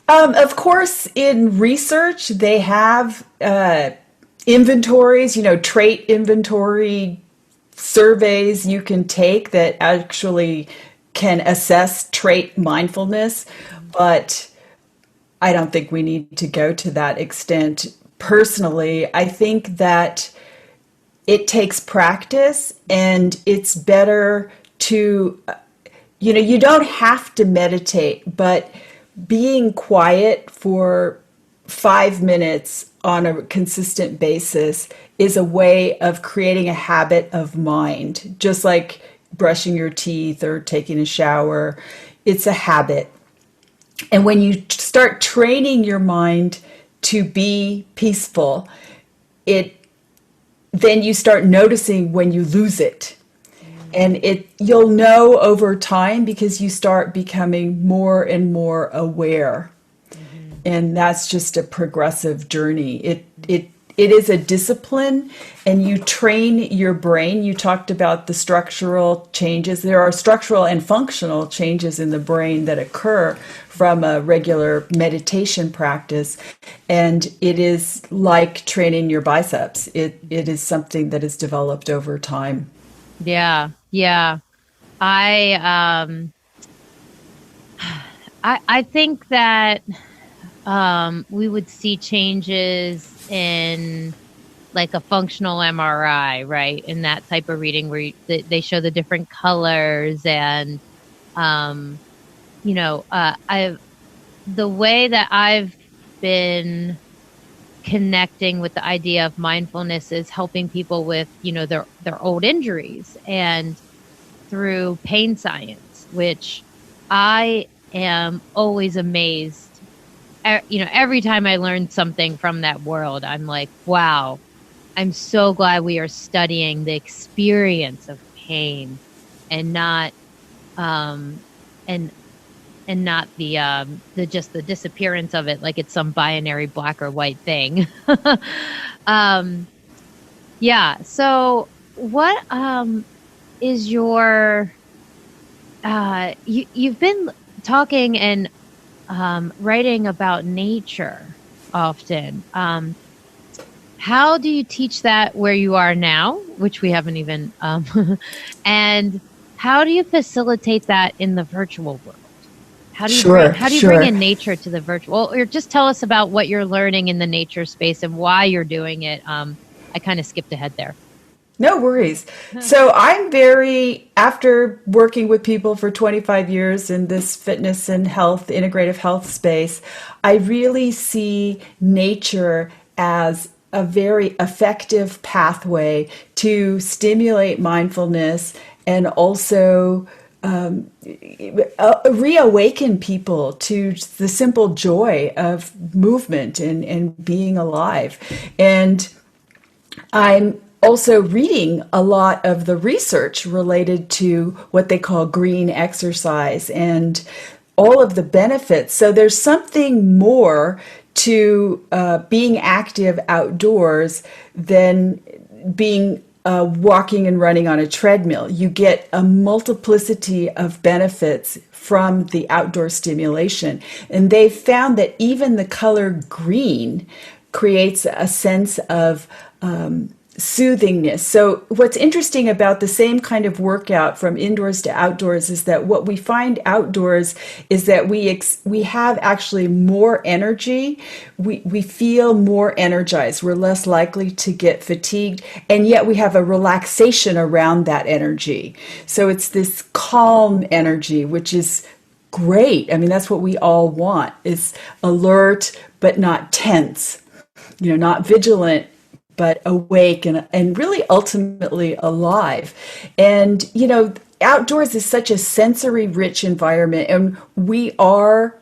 B: Of course, in research, they have inventories, trait inventory surveys you can take that actually can assess trait mindfulness, but I don't think we need to go to that extent. Personally, I think that it takes practice, and it's better to, you don't have to meditate, but being quiet for 5 minutes on a consistent basis is a way of creating a habit of mind, just like brushing your teeth or taking a shower. It's a habit. And when you start training your mind to be peaceful, then you start noticing when you lose it. And you'll know over time because you start becoming more and more aware. And that's just a progressive journey. It is a discipline, and you train your brain. You talked about the structural changes. There are structural and functional changes in the brain that occur from a regular meditation practice. And it is like training your biceps. It is something that is developed over time.
A: Yeah. I think that we would see changes in like a functional MRI, right? In that type of reading where they show the different colors, and the way that I've been connecting with the idea of mindfulness is helping people with, their old injuries, and through pain science, which I am always amazed. Every time I learn something from that world, I'm like, wow, I'm so glad we are studying the experience of pain, and not and not the just the disappearance of it, like it's some binary black or white thing. Yeah. So what is your you've been talking and writing about nature often. How do you teach that where you are now, which we haven't even, and how do you facilitate that in the virtual world? How do you bring in nature to the virtual? Or just tell us about what you're learning in the nature space and why you're doing it. I kind of skipped ahead there.
B: No worries. So after working with people for 25 years in this fitness and health, integrative health space, I really see nature as a very effective pathway to stimulate mindfulness and also reawaken people to the simple joy of movement and being alive. And I'm also reading a lot of the research related to what they call green exercise and all of the benefits. So there's something more to being active outdoors than being walking and running on a treadmill. You get a multiplicity of benefits from the outdoor stimulation. And they found that even the color green creates a sense of soothingness. So what's interesting about the same kind of workout from indoors to outdoors is that what we find outdoors is that we have actually more energy. We feel more energized. We're less likely to get fatigued, and yet we have a relaxation around that energy. So it's this calm energy, which is great. I mean, that's what we all want. It's alert, but not tense, not vigilant, but awake and really ultimately alive. And, outdoors is such a sensory rich environment, and we are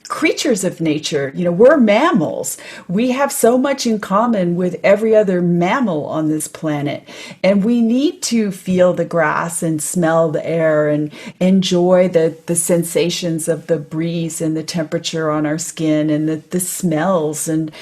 B: creatures of nature. We're mammals. We have so much in common with every other mammal on this planet. And we need to feel the grass and smell the air and enjoy the sensations of the breeze and the temperature on our skin and the smells. And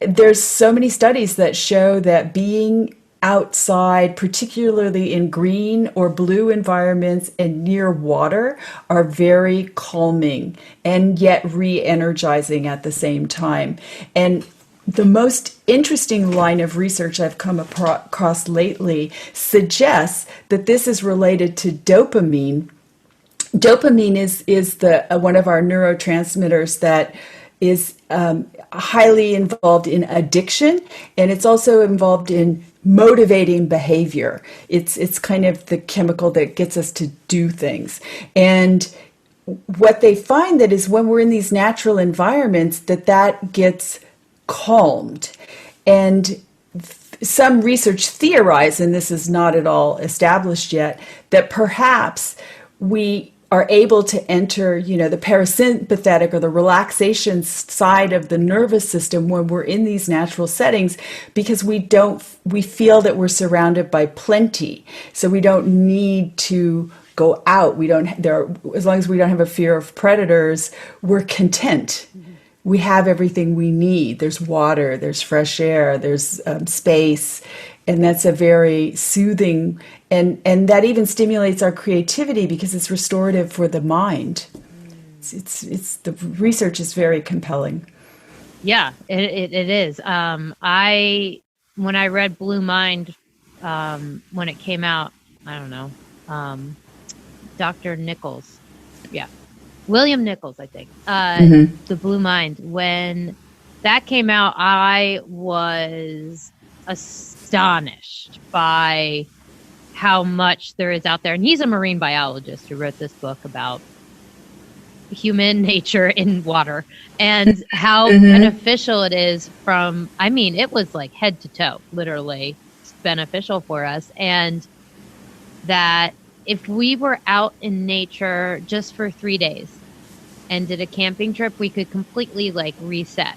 B: there's so many studies that show that being outside, particularly in green or blue environments and near water, are very calming and yet re-energizing at the same time. And the most interesting line of research I've come across lately suggests that this is related to dopamine. Dopamine is one of our neurotransmitters that is highly involved in addiction, and it's also involved in motivating behavior. It's kind of the chemical that gets us to do things. And what they find that is when we're in these natural environments, that gets calmed. And some research theorize, and this is not at all established yet, that perhaps we are able to enter, the parasympathetic or the relaxation side of the nervous system when we're in these natural settings, because we feel that we're surrounded by plenty. So we don't need to go out. As long as we don't have a fear of predators, we're content. Mm-hmm. We have everything we need. There's water, there's fresh air, there's space. And that's a very soothing, and that even stimulates our creativity because it's restorative for the mind. It's the research is very compelling.
A: Yeah, it is. When I read Blue Mind, when it came out, I don't know, Dr. Nichols, William Nichols, I think, The Blue Mind. When that came out, I was astonished by how much there is out there. And he's a marine biologist who wrote this book about human nature in water and how beneficial it is it was like head to toe, literally beneficial for us. And that if we were out in nature just for 3 days and did a camping trip, we could completely reset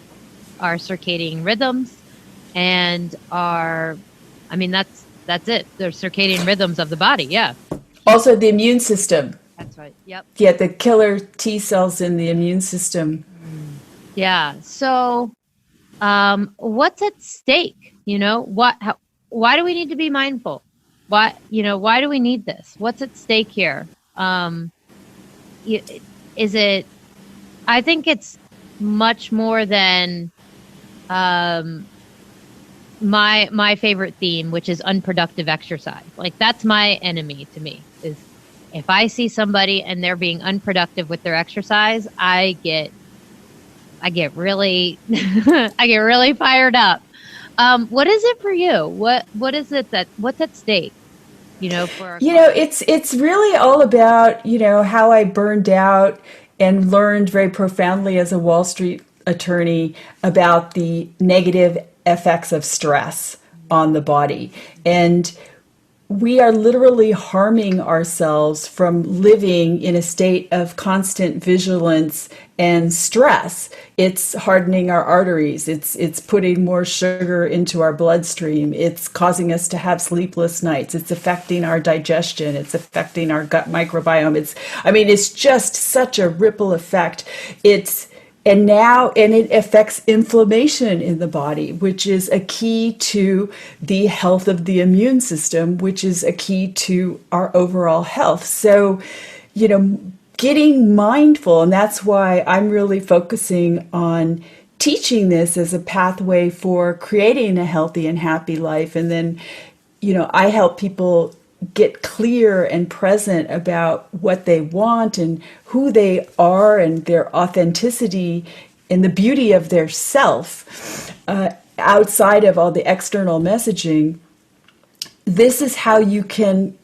A: our circadian rhythms and that's it. The circadian rhythms of the body. Yeah.
B: Also the immune system.
A: That's right. Yep.
B: Yeah. The killer T cells in the immune system.
A: Yeah. So, what's at stake? Why do we need to be mindful? Why do we need this? What's at stake here? Is it, I think it's much more than, my favorite theme, which is unproductive exercise. That's my enemy to me, is if I see somebody and they're being unproductive with their exercise, I get really I get really fired up. What is it for you? What is it what's at stake?
B: It's really all about, how I burned out and learned very profoundly as a Wall Street attorney about the negative effects of stress on the body. And we are literally harming ourselves from living in a state of constant vigilance and stress. It's hardening our arteries. It's putting more sugar into our bloodstream. It's causing us to have sleepless nights. It's affecting our digestion. It's affecting our gut microbiome. It's just such a ripple effect. And it affects inflammation in the body, which is a key to the health of the immune system, which is a key to our overall health. So, getting mindful, and that's why I'm really focusing on teaching this as a pathway for creating a healthy and happy life. And then, I help people get clear and present about what they want and who they are and their authenticity and the beauty of their self, outside of all the external messaging. This is how you can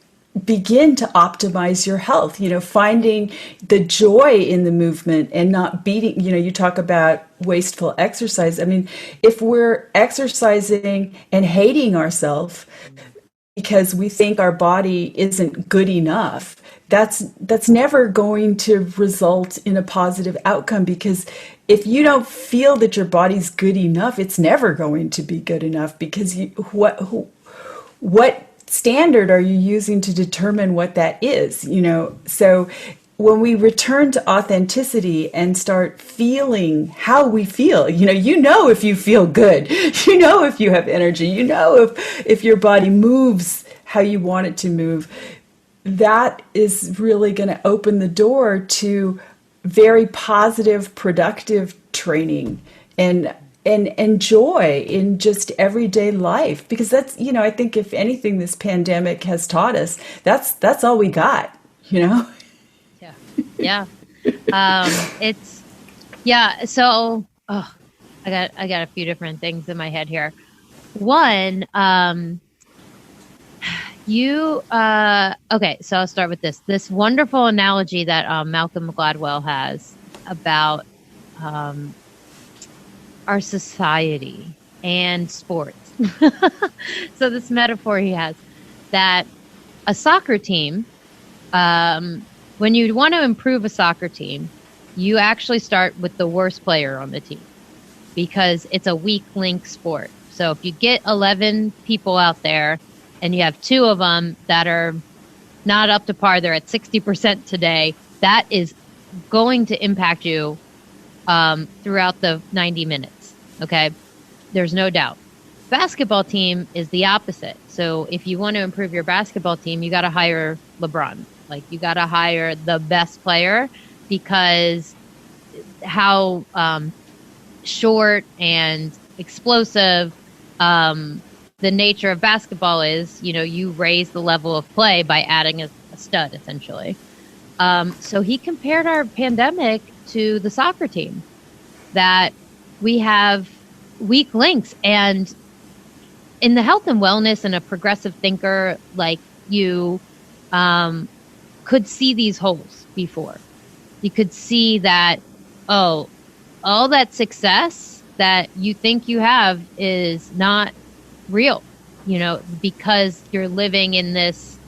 B: begin to optimize your health, finding the joy in the movement and not beating, you talk about wasteful exercise. I mean, if we're exercising and hating ourselves because we think our body isn't good enough, that's never going to result in a positive outcome, because if you don't feel that your body's good enough, it's never going to be good enough, because what standard are you using to determine what that is? So when we return to authenticity and start feeling how we feel, if you feel good, if you have energy, if your body moves how you want it to move, that is really going to open the door to very positive, productive training and joy in just everyday life. Because that's, I think if anything this pandemic has taught us, that's all we got, Yeah.
A: Yeah. So, I got a few different things in my head here. One, okay, so I'll start with this wonderful analogy that Malcolm Gladwell has about our society and sports. So this metaphor he has, that a soccer team, when you want to improve a soccer team, you actually start with the worst player on the team, because it's a weak link sport. So if you get 11 people out there and you have 2 of them that are not up to par, they're at 60% today, that is going to impact you throughout the 90 minutes. Okay, there's no doubt. Basketball team is the opposite. So if you want to improve your basketball team, you got to hire LeBron. Like, you got to hire the best player, because how short and explosive the nature of basketball is, you raise the level of play by adding a stud, essentially. So he compared our pandemic to the soccer team, that we have weak links. And in the health and wellness, and a progressive thinker like you could see these holes before. You could see that, all that success that you think you have is not real, because you're living in this,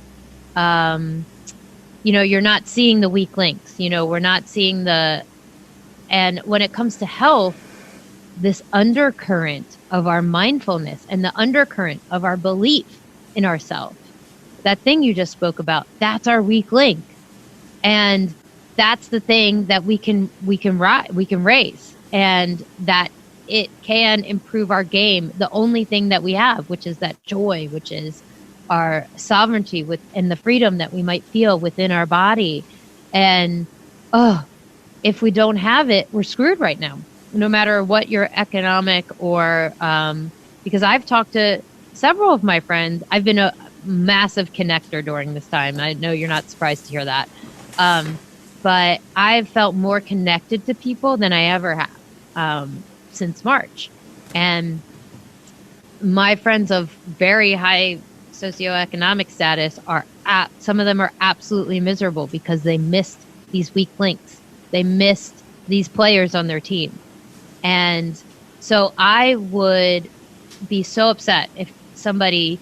A: you're not seeing the weak links, we're not seeing and when it comes to health, this undercurrent of our mindfulness and the undercurrent of our belief in ourselves, that thing you just spoke about, that's our weak link. And that's the thing that we can raise, and that it can improve our game. The only thing that we have, which is that joy, which is our sovereignty and the freedom that we might feel within our body. And if we don't have it, we're screwed right now, no matter what your economic or because I've talked to several of my friends. I've been a massive connector during this time. I know you're not surprised to hear that. But I've felt more connected to people than I ever have since March. And my friends of very high socioeconomic status some of them are absolutely miserable, because they missed these weak links. They missed these players on their team. And so I would be so upset if somebody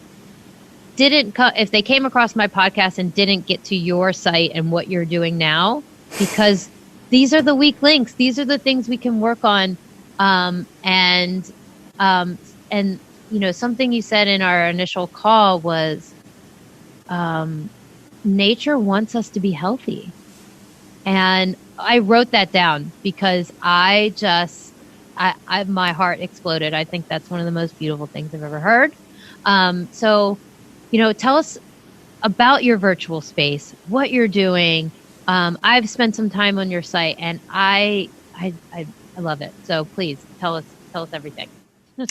A: if they came across my podcast and didn't get to your site and what you're doing now, because these are the weak links. These are the things we can work on. And something you said in our initial call was, nature wants us to be healthy. And I wrote that down because my heart exploded. I think that's one of the most beautiful things I've ever heard. So, tell us about your virtual space, what you're doing. I've spent some time on your site, and I love it. So please tell us everything.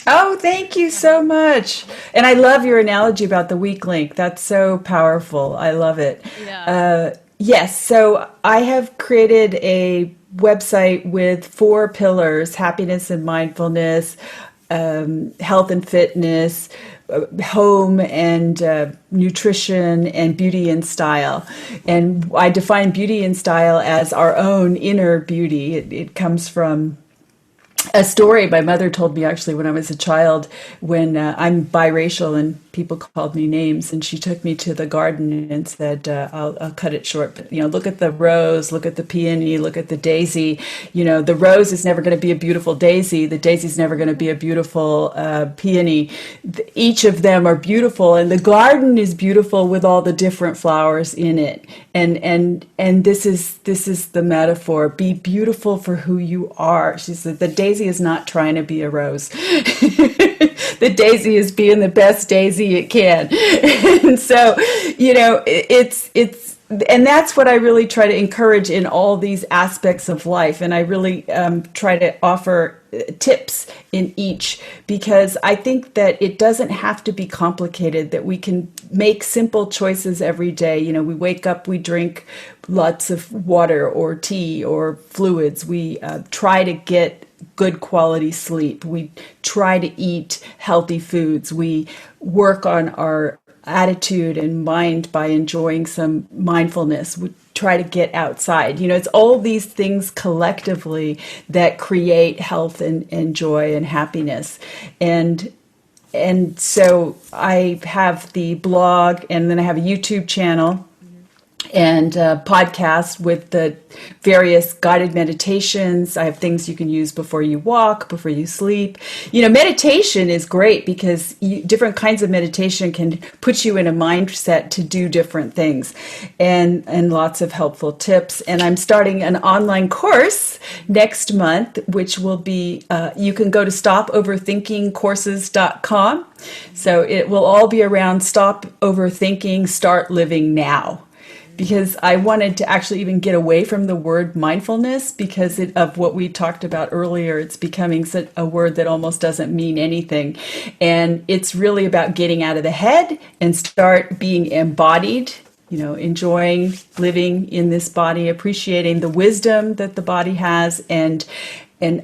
B: Oh, thank you so much. And I love your analogy about the weak link. That's so powerful. I love it.
A: Yeah.
B: Yes, so I have created a website with 4 pillars: happiness and mindfulness, health and fitness, home and nutrition, and beauty and style. And I define beauty and style as our own inner beauty. It comes from a story my mother told me actually when I was a child, when I'm biracial and people called me names, and she took me to the garden and said, I'll cut it short, but look at the rose, look at the peony, look at the daisy. The rose is never going to be a beautiful daisy. The daisy is never going to be a beautiful peony. Each of them are beautiful, and the garden is beautiful with all the different flowers in it. And this is the metaphor. Be beautiful for who you are. She said the daisy is not trying to be a rose. The daisy is being the best daisy it can. And so, and that's what I really try to encourage in all these aspects of life. And I really try to offer tips in each, because I think that it doesn't have to be complicated, that we can make simple choices every day. We wake up, we drink lots of water or tea or fluids. We try to get good quality sleep. We try to eat healthy foods. We work on our attitude and mind by enjoying some mindfulness. We try to get outside. It's all these things collectively that create health and joy and happiness. And so I have the blog, and then I have a YouTube channel and a podcast with the various guided meditations. I have things you can use before you walk, before you sleep. Meditation is great because different kinds of meditation can put you in a mindset to do different things, and lots of helpful tips. And I'm starting an online course next month, which will be, you can go to stopoverthinkingcourses.com. So it will all be around stop overthinking, start living now. Because I wanted to actually even get away from the word mindfulness because of what we talked about earlier. It's becoming such a word that almost doesn't mean anything. And it's really about getting out of the head and start being embodied, enjoying living in this body, appreciating the wisdom that the body has, and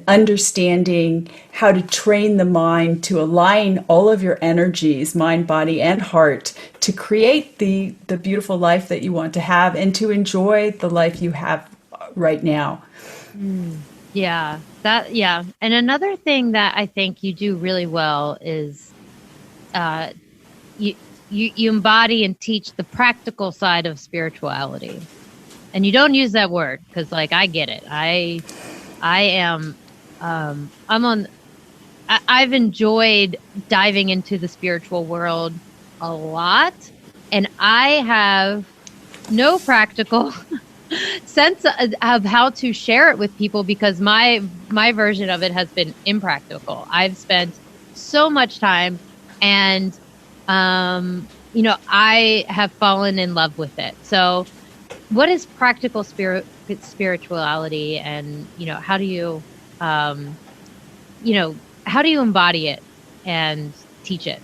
B: understanding how to train the mind to align all of your energies, mind, body, and heart, to create the beautiful life that you want to have and to enjoy the life you have right now.
A: Yeah. And another thing that I think you do really well is you embody and teach the practical side of spirituality. And you don't use that word because, I get it. I've enjoyed diving into the spiritual world a lot, and I have no practical sense of how to share it with people because my version of it has been impractical. I've spent so much time, and I have fallen in love with it. So what is practical spirituality, and how do you how do you embody it and teach it?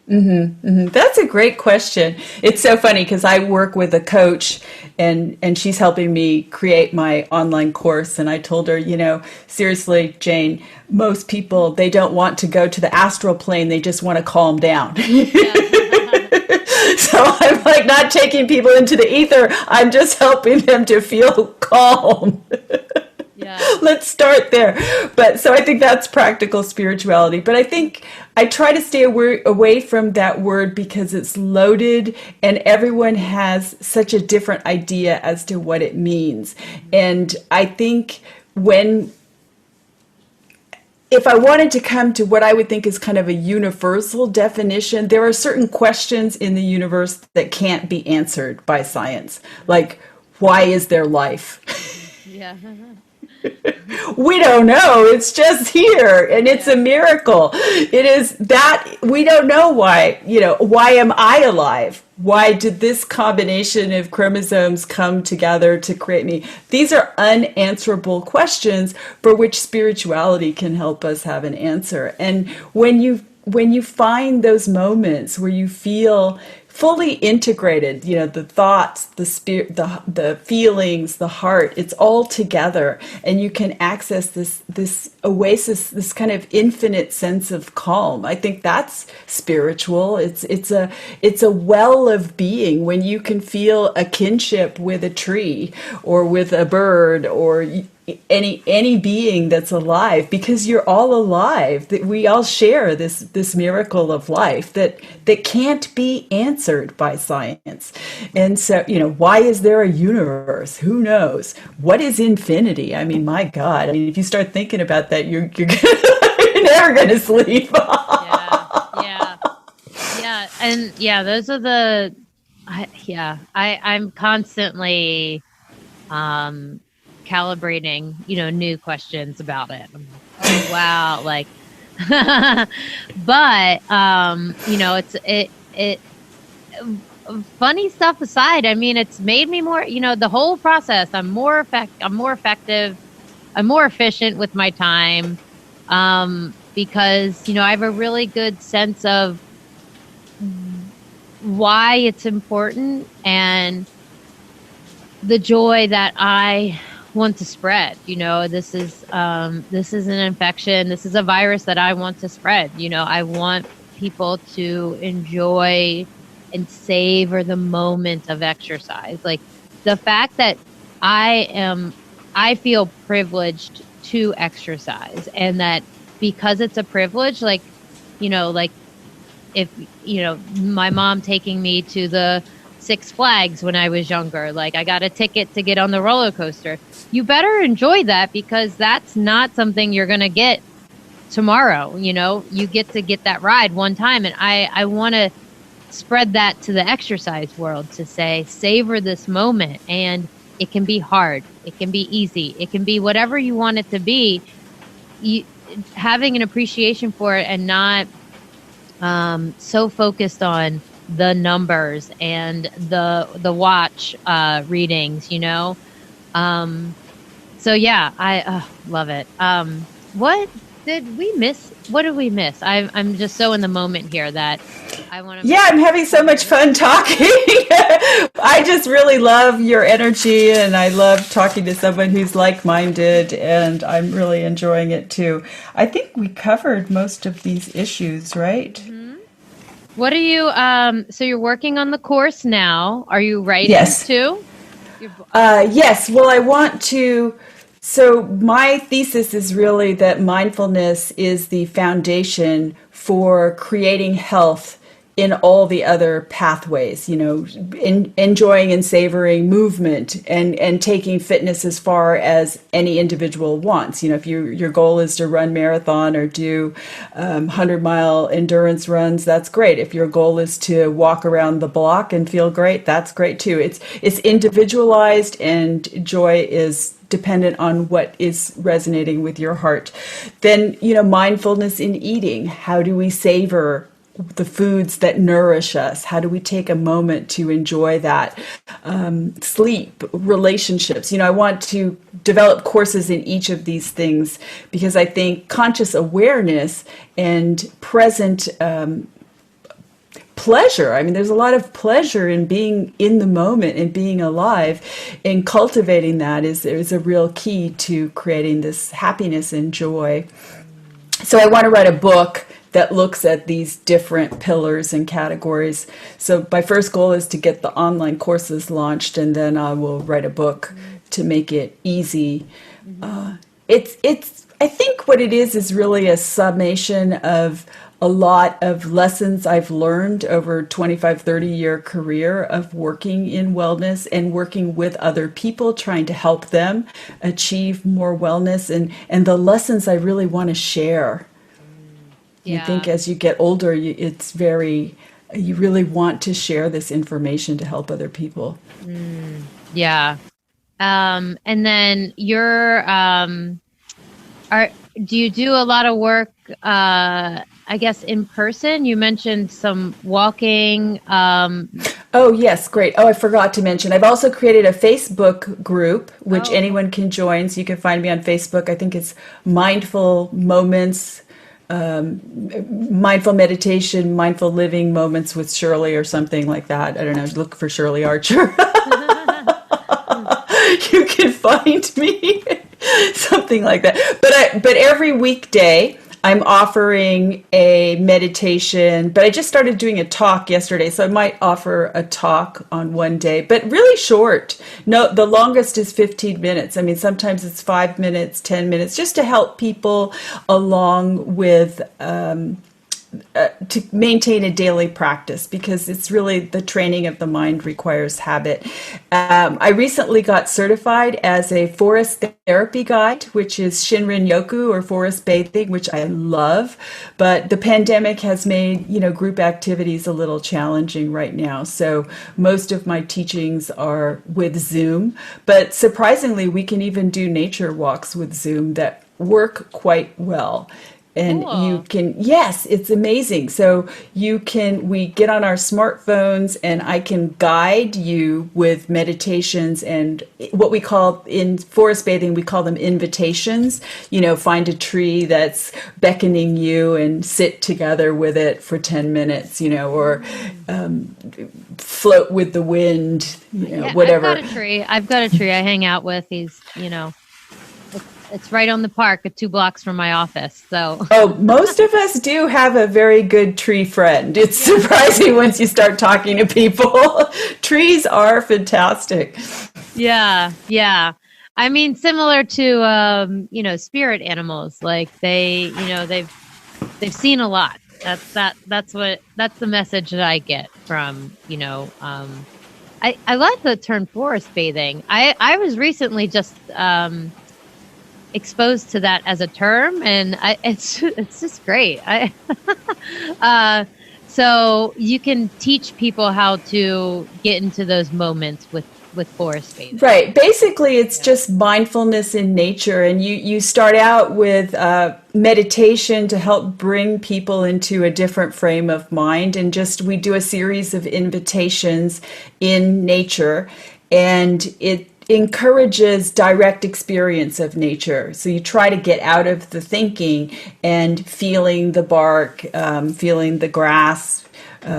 B: That's a great question. It's so funny because I work with a coach, and she's helping me create my online course. And I told her, seriously, Jane, most people, they don't want to go to the astral plane. They just want to calm down. So I'm not taking people into the ether. I'm just helping them to feel calm. Yeah. Let's start there. But so I think that's practical spirituality. But I think I try to stay away from that word because it's loaded and everyone has such a different idea as to what it means. And I think if I wanted to come to what I would think is kind of a universal definition, there are certain questions in the universe that can't be answered by science. Like, why is there life?
A: Yeah.
B: We don't know. It's just here, and it's a
A: Yeah.
B: miracle. It is that we don't know why, why am I alive? Why did this combination of chromosomes come together to create me? These are unanswerable questions for which spirituality can help us have an answer. And when you find those moments where you feel fully integrated, the thoughts, the spirit, the feelings, the heart, it's all together, and you can access this oasis, this kind of infinite sense of calm. I think that's spiritual. It's a well of being when you can feel a kinship with a tree or with a bird or any being that's alive, because you're all alive, that we all share this miracle of life that can't be answered by science. And so, why is there a universe? Who knows? What is infinity? I mean, my God, I mean, if you start thinking about that, you're never going to sleep.
A: Yeah. Yeah. Yeah. And yeah, those are I'm constantly calibrating, new questions about it. I'm like, oh wow, like but it funny stuff aside, I mean, it's made me more, the whole process, I'm more effective, I'm more efficient with my time. Because, I have a really good sense of why it's important and the joy that I want to spread. This is an infection. This is a virus that I want to spread. I want people to enjoy and savor the moment of exercise. Like the fact that I feel privileged to exercise, and that because it's a privilege, like if, my mom taking me to the Six Flags when I was younger, like I got a ticket to get on the roller coaster. You better enjoy that, because that's not something you're going to get tomorrow. You get to get that ride one time. And I want to spread that to the exercise world, to say, savor this moment. And it can be hard. It can be easy. It can be whatever you want it to be. Having an appreciation for it, and not so focused on the numbers and the watch readings, So yeah, I love it. What did we miss? What did we miss? I'm just so in the moment here that I want to
B: Yeah, I'm having so much fun talking. I just really love your energy, and I love talking to someone who's like-minded, and I'm really enjoying it too. I think we covered most of these issues, right?
A: Mm-hmm. What are you so you're working on the course now. Are you writing
B: Yes.
A: too?
B: Yes. Well, I want to. So, my thesis is really that mindfulness is the foundation for creating health in all the other pathways, enjoying and savoring movement, and taking fitness as far as any individual wants. If your goal is to run marathon or do 100-mile endurance runs, that's great. If your goal is to walk around the block and feel great, that's great too. It's individualized, and joy is dependent on what is resonating with your heart. Then, mindfulness in eating. How do we savor the foods that nourish us? How do we take a moment to enjoy that? Sleep, relationships. I want to develop courses in each of these things, because I think conscious awareness and present pleasure. I mean, there's a lot of pleasure in being in the moment and being alive, and cultivating that is a real key to creating this happiness and joy. So I want to write a book that looks at these different pillars and categories. So my first goal is to get the online courses launched, and then I will write a book to make it easy. It's I think what it is really a summation of a lot of lessons I've learned over 25, 30-year career of working in wellness and working with other people, trying to help them achieve more wellness, and the lessons I really want to share. I think
A: Yeah.
B: as you get older, you really want to share this information to help other people.
A: Yeah. And then do you do a lot of work, I guess, in person? You mentioned some walking.
B: Oh, yes, great. Oh, I forgot to mention, I've also created a Facebook group, which anyone can join. So you can find me on Facebook. I think it's Mindful Moments, Mindful Meditation, Mindful Living Moments with Shirley or something like that. I don't know. Look for Shirley Archer. You can find me. Something like that. But every weekday I'm offering a meditation, but I just started doing a talk yesterday, so I might offer a talk on one day, but really short. No, the longest is 15 minutes. I mean, sometimes it's 5 minutes, 10 minutes, just to help people along with to maintain a daily practice, because it's really the training of the mind requires habit. I recently got certified as a forest therapy guide, which is Shinrin Yoku or forest bathing, which I love. But the pandemic has made, group activities a little challenging right now. So most of my teachings are with Zoom. But surprisingly, we can even do nature walks with Zoom that work quite well. And
A: Cool.
B: you can, yes, it's amazing. So we get on our smartphones and I can guide you with meditations and what we call in forest bathing, we call them invitations. Find a tree that's beckoning you and sit together with it for 10 minutes, or float with the wind, whatever.
A: I've got a tree I hang out with. He's, it's right on the park, 2 blocks from my office. So,
B: most of us do have a very good tree friend. It's surprising once you start talking to people. Trees are fantastic.
A: Yeah. I mean, similar to spirit animals. Like they've seen a lot. That's the message that I get from I like the term forest bathing. I was recently just exposed to that as a term, and it's just great. So you can teach people how to get into those moments with forest bathing.
B: Right. Basically, it's just mindfulness in nature, and you start out with meditation to help bring people into a different frame of mind, and we do a series of invitations in nature, and it encourages direct experience of nature. So you try to get out of the thinking and feeling the bark, feeling the grass,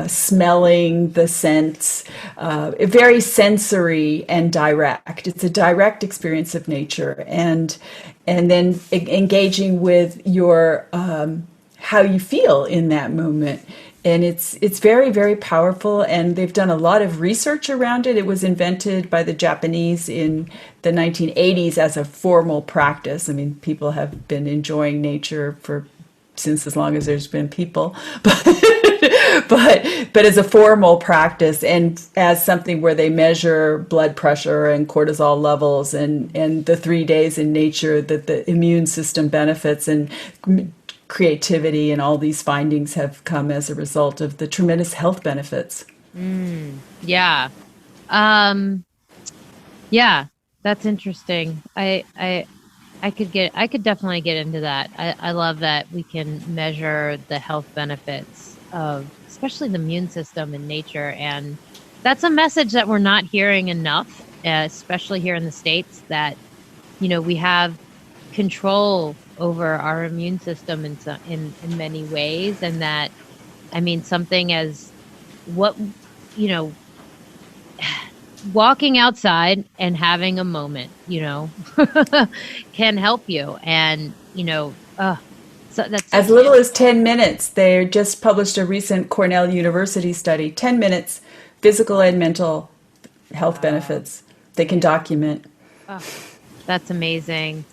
B: smelling the scents, very sensory and direct. It's a direct experience of nature, and then engaging with your how you feel in that moment. And it's very, very powerful, and they've done a lot of research around it. It was invented by the Japanese in the 1980s as a formal practice. I mean, people have been enjoying nature since as long as there's been people, but as a formal practice and as something where they measure blood pressure and cortisol levels and the 3 days in nature that the immune system benefits and creativity, and all these findings have come as a result of the tremendous health benefits.
A: Yeah. That's interesting. I could definitely get into that. I love that we can measure the health benefits of especially the immune system in nature. And that's a message that we're not hearing enough, especially here in the States, that, we have control over our immune system in many ways. And that, I mean, something as walking outside and having a moment, can help you. And, so that's
B: as little as 10 minutes. They just published a recent Cornell University study, 10 minutes, physical and mental health benefits they can document.
A: Oh, that's amazing.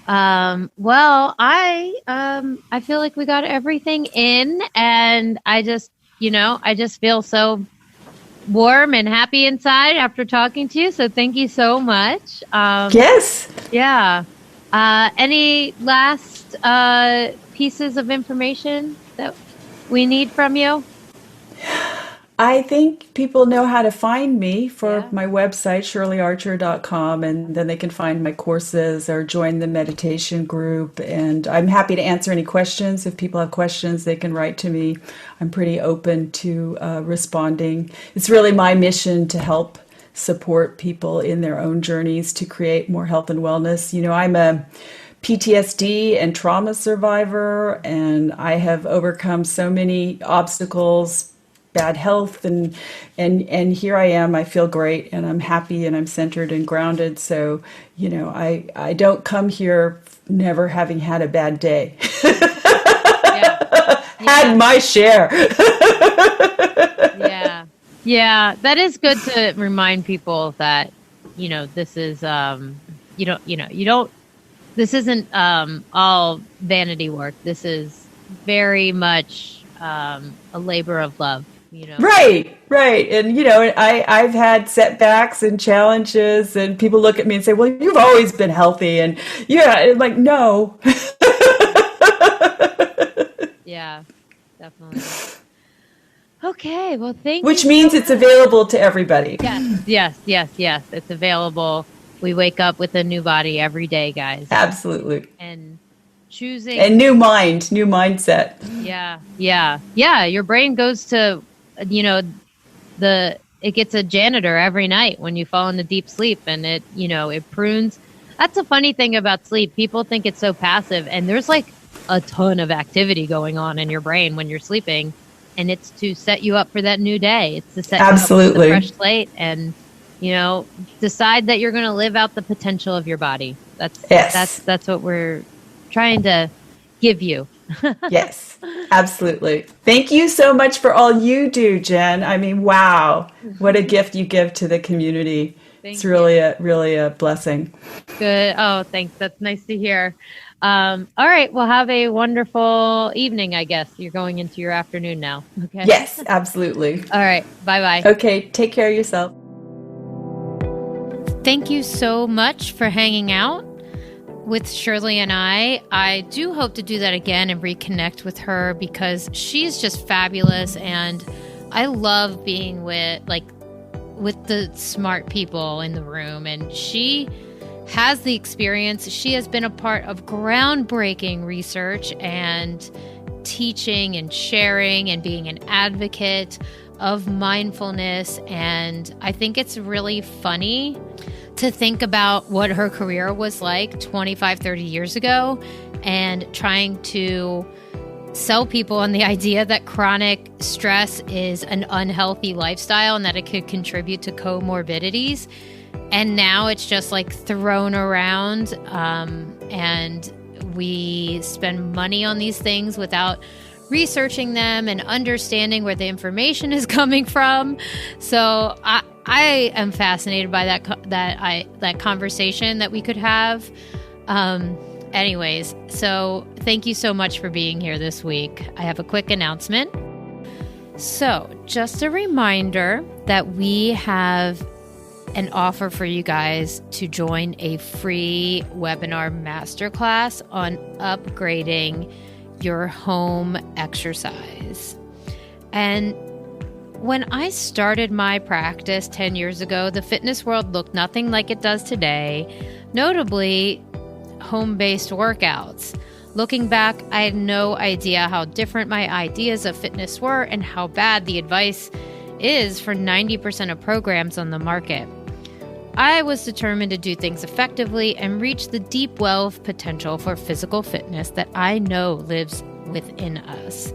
A: Well, I feel like we got everything in, and I just feel so warm and happy inside after talking to you. So thank you so much.
B: Yes.
A: Yeah. Any last pieces of information that we need from you?
B: I think people know how to find me for
A: Yeah.
B: my website, shirleyarcher.com, and then they can find my courses or join the meditation group. And I'm happy to answer any questions. If people have questions, they can write to me. I'm pretty open to responding. It's really my mission to help support people in their own journeys to create more health and wellness. I'm a PTSD and trauma survivor, and I have overcome so many obstacles, bad health, and here I am. I feel great, and I'm happy, and I'm centered and grounded. So, I don't come here never having had a bad day.
A: Yeah.
B: Had
A: Yeah.
B: my share.
A: Yeah. Yeah. That is good to remind people that, this is, you don't, this isn't all vanity work. This is very much a labor of love.
B: Right, right. And I've had setbacks and challenges, and people look at me and say, "Well, you've always been healthy." And yeah, and like, no.
A: Yeah, definitely. Okay, well, thank you
B: Which means
A: so
B: it's
A: much.
B: available to everybody.
A: Yes. It's available. We wake up with a new body every day, guys.
B: Absolutely.
A: And choosing,
B: And new mind, new mindset.
A: yeah. Your brain goes to, it gets a janitor every night when you fall into deep sleep, and it prunes. That's a funny thing about sleep. People think it's so passive, and there's like a ton of activity going on in your brain when you're sleeping, and it's to set you up for that new day. It's to set you up with
B: Absolutely.
A: a fresh slate, and decide that you're going to live out the potential of your body.
B: Yes.
A: That's what we're trying to give you.
B: Yes, absolutely. Thank you so much for all you do, Jen. I mean, wow, what a gift you give to the community.
A: Thank
B: It's
A: you.
B: really a blessing.
A: Good. Oh, thanks. That's nice to hear. All right. Well, have a wonderful evening, I guess. You're going into your afternoon now. Okay.
B: Yes, absolutely.
A: All right. Bye-bye.
B: Okay, take care of yourself.
A: Thank you so much for hanging out with Shirley and I do hope to do that again and reconnect with her, because she's just fabulous, and I love being with the smart people in the room, and she has the experience. She has been a part of groundbreaking research and teaching and sharing and being an advocate of mindfulness, and I think it's really funny to think about what her career was like 25, 30 years ago, and trying to sell people on the idea that chronic stress is an unhealthy lifestyle and that it could contribute to comorbidities. And now it's just like thrown around, and we spend money on these things without researching them and understanding where the information is coming from. So I am fascinated by that conversation that we could have. Anyways, so thank you so much for being here this week. I have a quick announcement. So just a reminder that we have an offer for you guys to join a free webinar masterclass on upgrading your home exercise. And when I started my practice 10 years ago, the fitness world looked nothing like it does today, notably home-based workouts. Looking back, I had no idea how different my ideas of fitness were and how bad the advice is for 90% of programs on the market. I was determined to do things effectively and reach the deep well of potential for physical fitness that I know lives within us.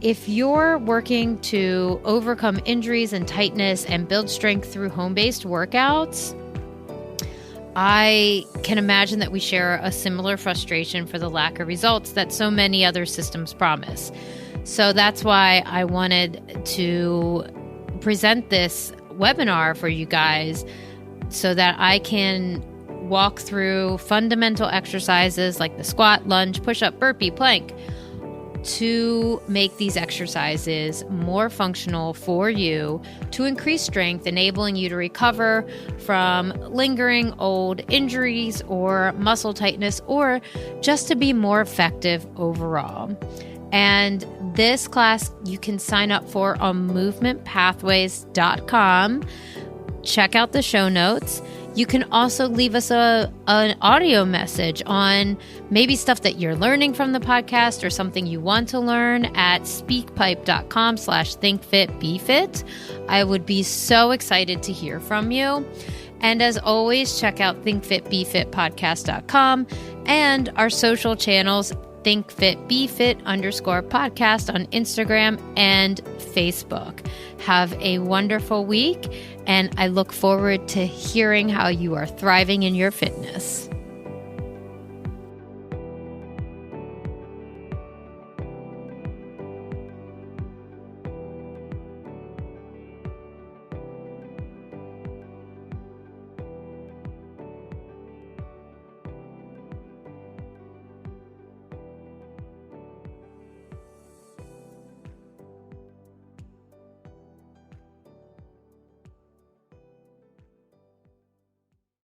A: If you're working to overcome injuries and tightness and build strength through home-based workouts, I can imagine that we share a similar frustration for the lack of results that so many other systems promise. So that's why I wanted to present this webinar for you guys, so that I can walk through fundamental exercises like the squat, lunge, push-up, burpee, plank, to make these exercises more functional for you to increase strength, enabling you to recover from lingering old injuries or muscle tightness, or just to be more effective overall. And this class you can sign up for on movementpathways.com. Check out the show notes. You can also leave us an audio message on maybe stuff that you're learning from the podcast or something you want to learn at speakpipe.com/thinkfitbefit. I would be so excited to hear from you. And as always, check out thinkfitbefitpodcast.com and our social channels, thinkfitbefit_podcast on Instagram and Facebook. Have a wonderful week, and I look forward to hearing how you are thriving in your fitness.